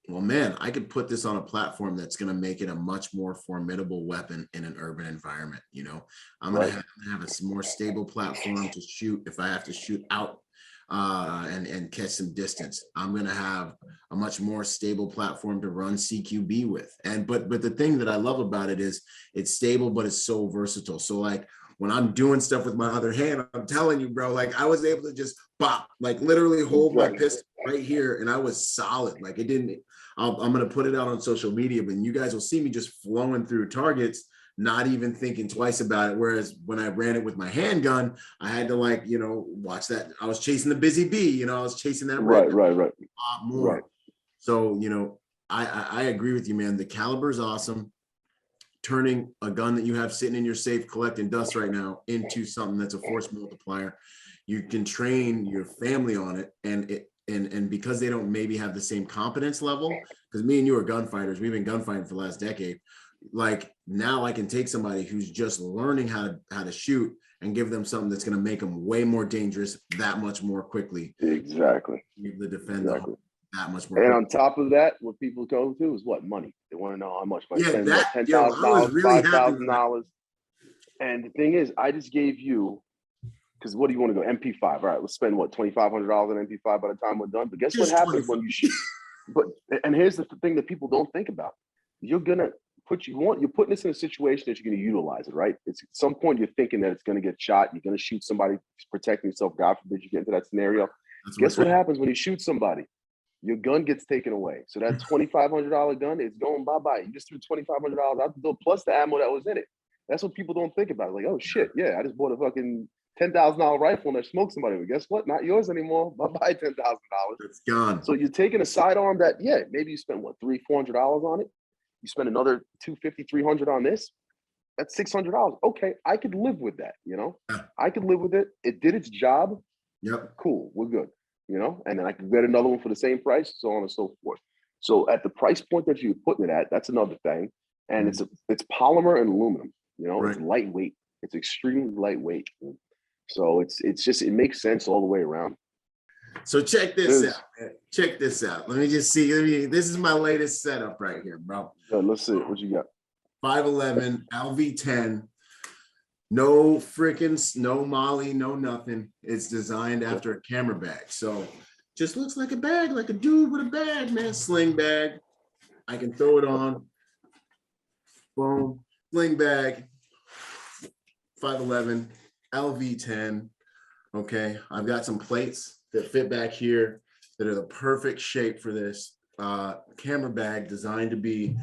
well, man, I could put this on a platform that's going to make it a much more formidable weapon in an urban environment. You know, I'm going to have a more stable platform to shoot if I have to shoot out and catch some distance. I'm going to have a much more stable platform to run CQB with. But the thing that I love about it is it's stable, but it's so versatile. So like, when I'm doing stuff with my other hand, I'm telling you, bro, like I was able to just pop, like literally hold my pistol right here, and I was solid. Like it didn't. I'm going to put it out on social media, but you guys will see me just flowing through targets, not even thinking twice about it. Whereas when I ran it with my handgun, I had to, like, you know, watch that. I was chasing the busy bee, you know, I was chasing that right. a lot more. Right. So, you know, I agree with you, man. The caliber is awesome. Turning a gun that you have sitting in your safe collecting dust right now into something that's a force multiplier. You can train your family on it, and because they don't maybe have the same competence level, because me and you are gunfighters, we've been gunfighting for the last decade. Like, now I can take somebody who's just learning how to shoot and give them something that's going to make them way more dangerous that much more quickly. Exactly. The defender that much more. And quickly. on top of that, what people go to is what? Money. They want to know how much money. Yeah, spend that, $10,000, $5,000. And the thing is, I just gave you, because what do you want to go? MP5. All right, let's spend what, $2,500 on MP5 by the time we're done. But guess what happens when you shoot? And here's the thing that people don't think about. You're gonna you're putting this in a situation that you're gonna utilize it, right? It's at some point you're thinking that it's gonna get shot, you're gonna shoot somebody, protecting yourself. God forbid you get into that scenario. Guess what happens when you shoot somebody? Your gun gets taken away. So that $2,500 gun is going bye-bye. You just threw $2,500 out the door plus the ammo that was in it. That's what people don't think about. Like, oh shit, yeah, I just bought a fucking $10,000 rifle and I smoked somebody. But guess what? Not yours anymore. Bye-bye, $10,000. It's gone. So you're taking a sidearm that, yeah, maybe you spent what, $300-400 on it. You spend another $250-300 on this. That's $600. Okay, I could live with that. You know, I could live with it. It did its job. Yep. Cool. We're good. You know, and then I can get another one for the same price, so on and so forth. So at the price point that you're putting it at, that's another thing. And it's polymer and aluminum. You know, It's lightweight. It's extremely lightweight. So it makes sense all the way around. So check this out, man. Check this out. Let me just see. This is my latest setup right here, bro. Let's see what you got. 511 LV10. No Molly, no nothing. It's designed after a camera bag. So just looks like a bag, like a dude with a bag, man. Sling bag. I can throw it on. Boom. Sling bag. 511 LV10. Okay. I've got some plates that fit back here that are the perfect shape for this camera bag, designed to be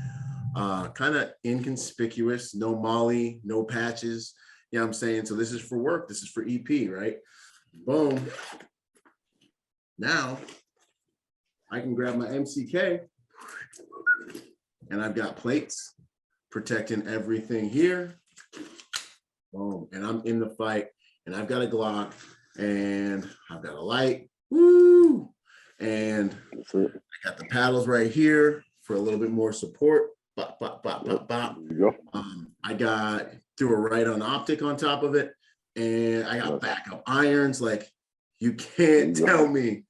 kind of inconspicuous. No Molly, no patches. You know what I'm saying? So this is for work. This is for EP, right? Boom. Now I can grab my MCK and I've got plates protecting everything here. Boom. And I'm in the fight and I've got a Glock and I've got a light. Woo! And I got the paddles right here for a little bit more support. Bop, bop, bop, bop, bop. There you go. I threw a right-on optic on top of it, and I got backup irons. Like, you can't tell me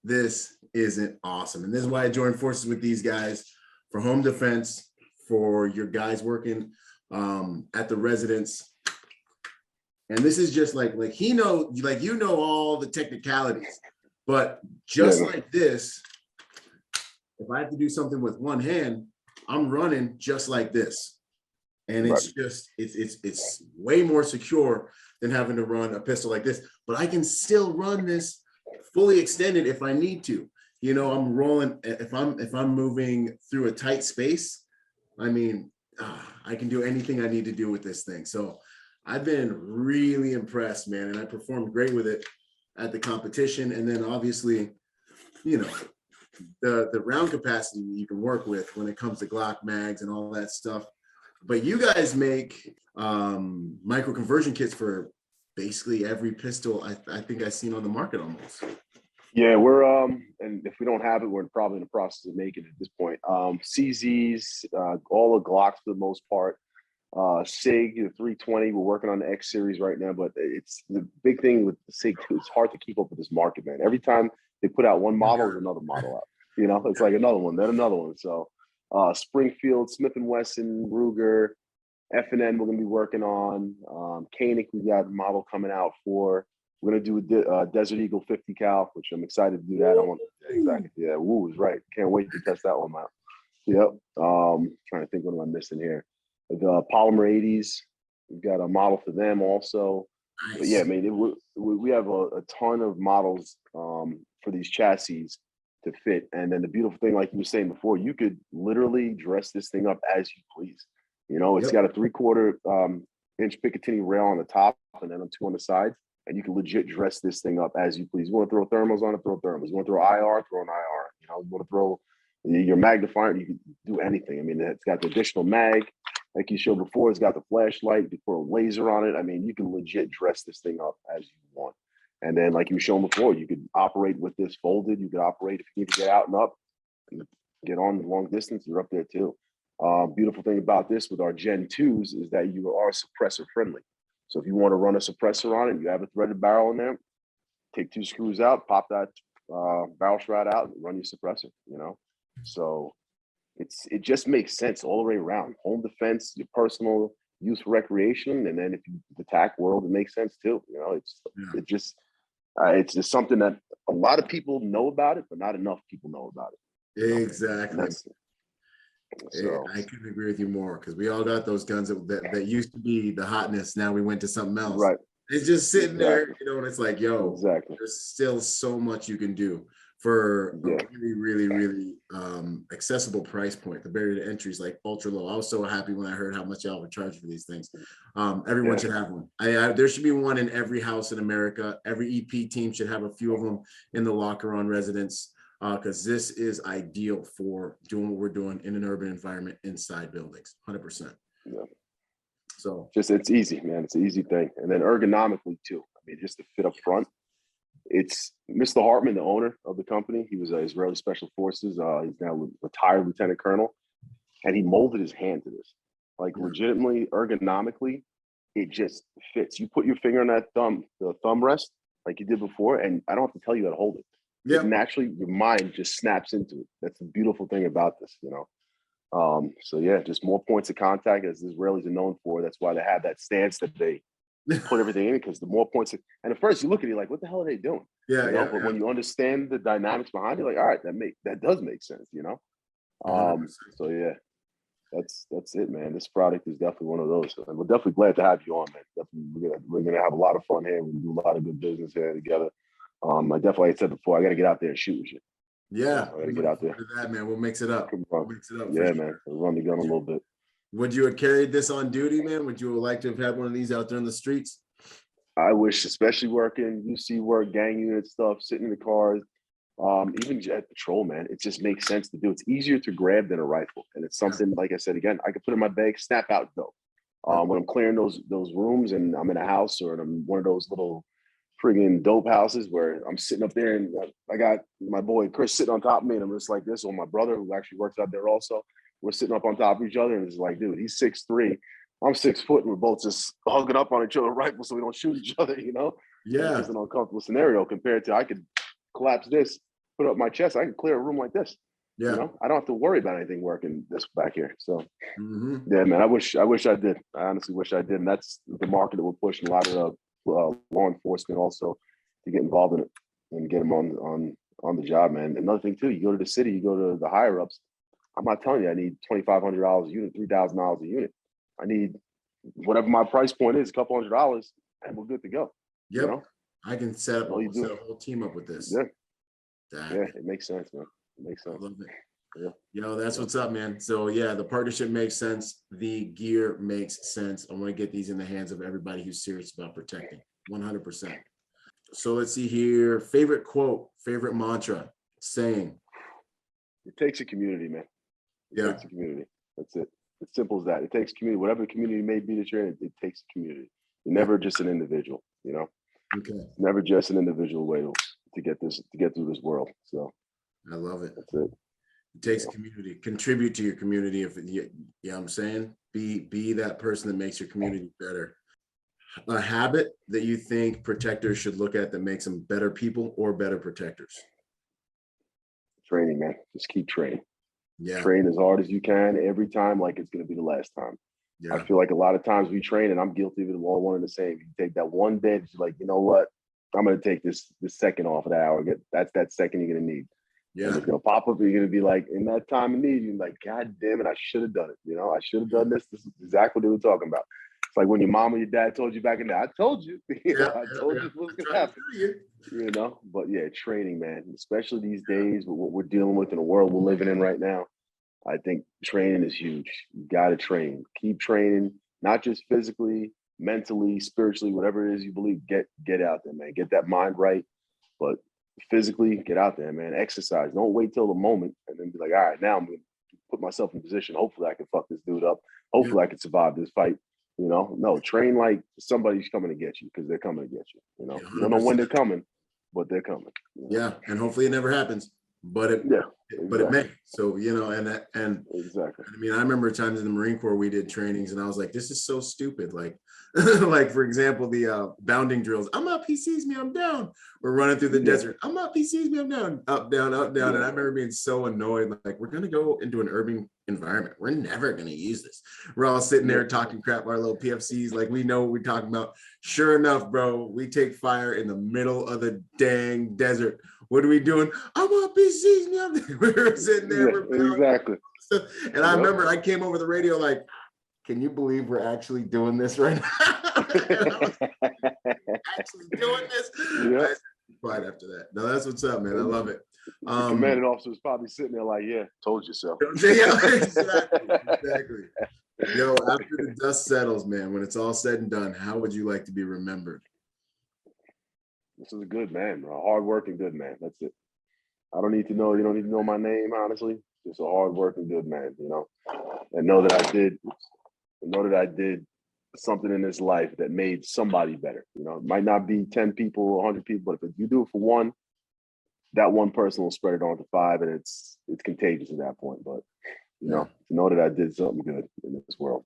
this isn't awesome. And this is why I joined forces with these guys for home defense, for your guys working at the residence. And this is just like you know all the technicalities, but just like this, if I have to do something with one hand, I'm running just like this. And it's just, it's way more secure than having to run a pistol like this. But I can still run this fully extended if I need to. You know, I'm rolling, if I'm moving through a tight space, I mean, I can do anything I need to do with this thing. So I've been really impressed, man. And I performed great with it at the competition. And then obviously, you know, the round capacity you can work with when it comes to Glock mags and all that stuff. But you guys make micro conversion kits for basically every pistol I think I've seen on the market almost. Yeah, we're and if we don't have it, we're probably in the process of making it at this point. CZs, all the Glocks for the most part. SIG, the 320, we're working on the X series right now, but it's the big thing with the SIG too. It's hard to keep up with this market, man. Every time they put out one model, there's another model out. You know, it's like another one, then another one. So Springfield, Smith & Wesson, Ruger, F&N we're gonna be working on. Koenig, we got a model coming out for. We're gonna do a Desert Eagle 50 cal, which I'm excited to do that. I want exactly. Yeah, woo is right. Can't wait to test that one out. Yep. Trying to think, what am I missing here? The Polymer 80s. We've got a model for them also. Nice. But yeah, I mean, we have a ton of models for these chassis to fit. And then the beautiful thing, like you were saying before, you could literally dress this thing up as you please. You know, it's got a 3/4 inch Picatinny rail on the top and then 2 on the sides. And you can legit dress this thing up as you please. You want to throw thermals on it, throw thermals. You want to throw IR, throw an IR. You know, you want to throw your magnifier, you can do anything. I mean, it's got the additional mag, like you showed before. It's got the flashlight, you put a laser on it. I mean, you can legit dress this thing up as you want. And then, like you were showing before, you could operate with this folded. You could operate if you need to get out and up and get on the long distance, you're up there too. Beautiful thing about this with our Gen 2s is that you are suppressor friendly. So if you want to run a suppressor on it, you have a threaded barrel in there, take 2 screws out, pop that barrel shroud out, and run your suppressor, you know? So it just makes sense all the way around. Home defense, your personal use for recreation, and then if you attack world, it makes sense too. You know, it's just something that a lot of people know about it, but not enough people know about it. Exactly. So I couldn't agree with you more, because we all got those guns that used to be the hotness. Now we went to something else. Right. It's just sitting there, you know, and it's like, yo, there's still so much you can do for a really, really, really accessible price point. The barrier to entry is like ultra low. I was so happy when I heard how much y'all were charging for these things. Everyone should have one. There should be one in every house in America. Every EP team should have a few of them in the locker on residence. Because this is ideal for doing what we're doing in an urban environment inside buildings, 100%. Yeah. So it's easy, man. It's an easy thing. And then ergonomically too. I mean, just to fit up front. It's Mr. Hartman, the owner of the company. He was Israeli Special Forces. He's now retired lieutenant colonel. And he molded his hand to this. Like legitimately, ergonomically, it just fits. You put your finger on that the thumb rest, like you did before, and I don't have to tell you how to hold it. Yeah, naturally, your mind just snaps into it. That's the beautiful thing about this, you know. So yeah, just more points of contact, as the Israelis are known for. That's why they have that stance that they put everything in, because the more points. And at first, you look at it like, what the hell are they doing? Yeah, you know? But when you understand the dynamics behind it, like, all right, that does make sense, you know. So yeah, that's it, man. This product is definitely one of those. And we're definitely glad to have you on, man. Definitely, we're gonna have a lot of fun here. We do a lot of good business here together. I definitely, like I said before, I got to get out there and shoot with you. Yeah, I got to get out there. That, man, we'll mix it up. Yeah, man, we'll run the gun a little bit. Would you have carried this on duty, man? Would you have liked to have had one of these out there in the streets? I wish, especially working UC work, gang unit stuff, sitting in the cars, even jet patrol, man. It just makes sense to do. It's easier to grab than a rifle, and it's something, like I said again, I could put in my bag, snap out, go. When I'm clearing those rooms and I'm in a house, or I'm one of those little friggin' dope houses where I'm sitting up there and I got my boy Chris sitting on top of me, and I'm just like this, or my brother who actually works out there also. We're sitting up on top of each other, and it's like, dude, he's 6'3", I'm 6 foot, and we're both just hugging up on each other rifles so we don't shoot each other, you know? Yeah. It's an uncomfortable scenario compared to I could collapse this, put up my chest, I can clear a room like this. Yeah. You know, I don't have to worry about anything working this back here. So yeah, man, I wish I did. I honestly wish I did. And that's the market that we're pushing a lot of law enforcement also to get involved in it and get them on the job, man. Another thing too, you go to the city, you go to the higher ups. I'm not telling you I need $2,500 a unit, $3,000 a unit. I need whatever my price point is, a couple $100, and we're good to go. Yep. You know? I can set up All you do. a whole team up with this. Yeah. That. Yeah, it makes sense, man. It makes sense. I love it. Yeah. Yo, that's what's up, man. So yeah, the partnership makes sense. The gear makes sense. I want to get these in the hands of everybody who's serious about protecting. 100%. So let's see here. Favorite quote, favorite mantra, saying. It takes a community, man. It Yeah. takes a community. That's it. It's simple as that. It takes community. Whatever community may be that you're in, it takes a community. You're never just an individual, you know? Okay. It's never just an individual way to get through this world. So I love it. that's it. It takes a community. Contribute to your community. If you know what I'm saying, be that person that makes your community better. A habit that you think protectors should look at that makes them better people or better protectors. Training, man. Just keep training. Yeah. Train as hard as you can every time, like it's going to be the last time. Yeah. I feel like a lot of times we train, and I'm guilty of it, all one and the same. You take that one day, you're like, you know what? I'm going to take this second off of the hour. That's that second you're going to need. Yeah. And it's going to pop up. You're going to be like, in that time of need, you're like, God damn it, I should have done it. You know, I should have done this. This is exactly what they were talking about. It's like when your mom or your dad told you back in there, I told you. I told you what's going to happen. You know, but yeah, training, man, especially these days with what we're dealing with in the world we're living in right now. I think training is huge. You got to train. Keep training, not just physically, mentally, spiritually, whatever it is you believe. Get out there, man. Get that mind right. But physically, get out there, man. Exercise. Don't wait till the moment and then be like, all right, now I'm going to put myself in position. Hopefully I can fuck this dude up. Hopefully I can survive this fight. You know, no, train like somebody's coming to get you because they're coming to get you. You know, you don't know when they're coming, but they're coming. You know? Yeah, and hopefully it never happens, but it may. So you know, and exactly. I mean, I remember times in the Marine Corps we did trainings, and I was like, this is so stupid. Like, like for example, the bounding drills. I'm up, he sees me, I'm down. We're running through the desert. I'm up, he sees me, I'm down. Up, down, up, down. Yeah. And I remember being so annoyed. Like, we're gonna go into an urban environment. We're never gonna use this. We're all sitting there talking crap, our little PFCs, like we know what we're talking about. Sure enough, bro, we take fire in the middle of the dang desert. What are we doing? I'm up, he sees me. We're sitting there. Exactly. And I remember I came over the radio like, can you believe we're actually doing this right now? Actually doing this? Yeah. Right after that. No, that's what's up, man. I love it. The commanding officer was probably sitting there like, yeah, told you so. Yeah, exactly. Yo, after the dust settles, man, when it's all said and done, how would you like to be remembered? This is a good man, bro. Hard-working good man. That's it. I don't need to know. You don't need to know my name, honestly. Just a hard-working good man, you know. And know that I did something in this life that made somebody better. You know, it might not be 10 people or 100 people, but if you do it for one, that one person will spread it on to 5, and it's contagious at that point. But you know, to know that I did something good in this world,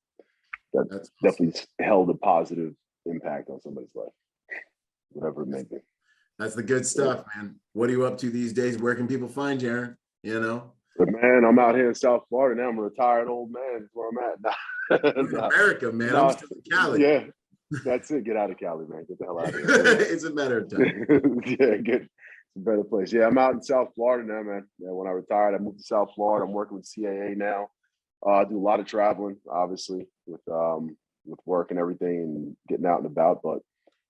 that's definitely held a positive impact on somebody's life, whatever it may be. That's the good stuff, man. What are you up to these days? Where can people find you, Aaron? You know? But man, I'm out here in South Florida now. I'm a retired old man. That's where I'm at. In America, man. I'm still in Cali. Yeah, that's it. Get out of Cali, man. Get the hell out of here. It's a matter of time. Yeah, get a better place. Yeah, I'm out in South Florida now, man. Yeah, when I retired, I moved to South Florida. I'm working with CAA now. I do a lot of traveling, obviously, with work and everything and getting out and about. But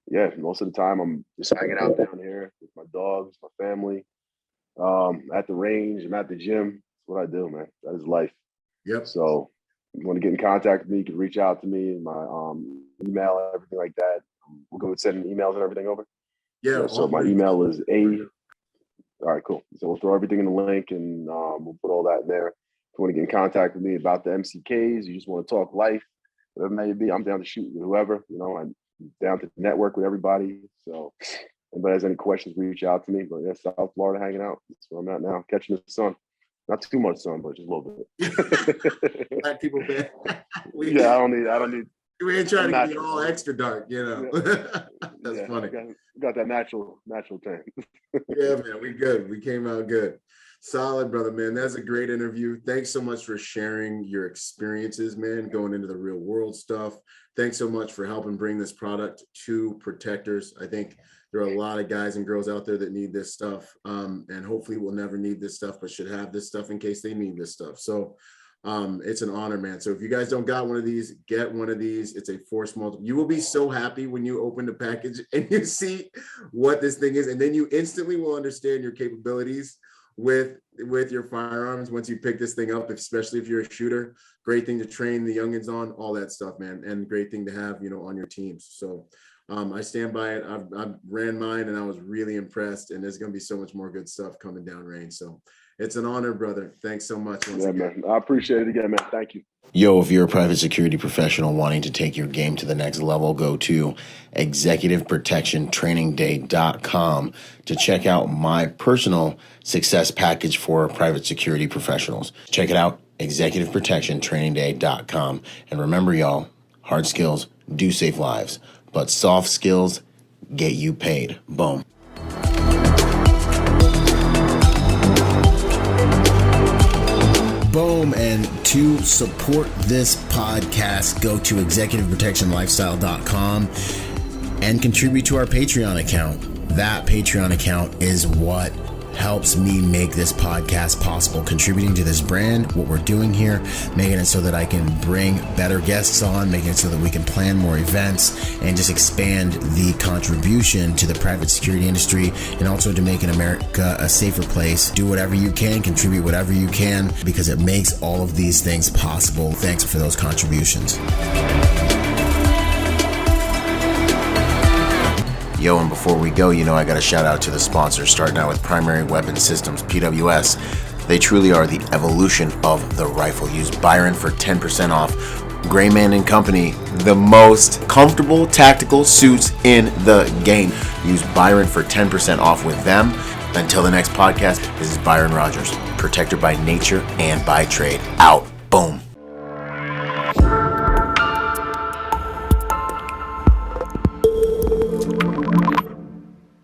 yeah, most of the time I'm just hanging out down here with my dogs, my family, at the range. I'm at the gym. That's what I do, man. That is life. Yep. So if you want to get in contact with me, you can reach out to me, my email, everything like that. We'll go sending emails and everything over. Yeah. So my email is all right, cool. So we'll throw everything in the link and we'll put all that in there. If you want to get in contact with me about the MCKs, you just want to talk life, whatever it may be, I'm down to shoot with whoever, you know, I'm down to network with everybody. So if anybody has any questions, reach out to me. But yeah, South Florida hanging out. That's where I'm at now, catching the sun. Not too much sun, but just a little bit. Black people, man. Yeah, I don't need. We ain't trying to get all extra dark, you know. Yeah. That's funny. Got that natural tan. Yeah, man, we good. We came out good. Solid, brother, man. That's a great interview. Thanks so much for sharing your experiences, man, going into the real world stuff. Thanks so much for helping bring this product to protectors. I think there are a lot of guys and girls out there that need this stuff, and hopefully will never need this stuff, but should have this stuff in case they need this stuff. So It's an honor, man. So if you guys don't got one of these, get one of these. It's a force multiplier. You will be so happy when you open the package and you see what this thing is, and then you instantly will understand your capabilities with your firearms once you pick this thing up, especially if you're a shooter. Great thing to train the youngins on, all that stuff, man, and great thing to have, on your teams. So I stand by it. I ran mine and I was really impressed, and there's going to be so much more good stuff coming down range. So it's an honor, brother. Thanks so much. Once again. Man. I appreciate it again, man. Thank you. Yo, if you're a private security professional wanting to take your game to the next level, go to executiveprotectiontrainingday.com to check out my personal success package for private security professionals. Check it out, executiveprotectiontrainingday.com. And remember, y'all, hard skills do save lives, but soft skills get you paid. Boom. Boom. And to support this podcast, go to executiveprotectionlifestyle.com and contribute to our Patreon account. That Patreon account is what helps me make this podcast possible, contributing to this brand, what we're doing here, making it so that I can bring better guests on, making it so that we can plan more events and just expand the contribution to the private security industry, and also to making America a safer place. Do whatever you can, contribute whatever you can, because it makes all of these things possible. Thanks for those contributions. Yo, and before we go, I got to shout out to the sponsors, starting out with Primary Weapon Systems, PWS. They truly are the evolution of the rifle. Use Byron for 10% off. Grayman and Company, the most comfortable tactical suits in the game. Use Byron for 10% off with them. Until the next podcast, this is Byron Rodgers, protector by nature and by trade. Out. Boom.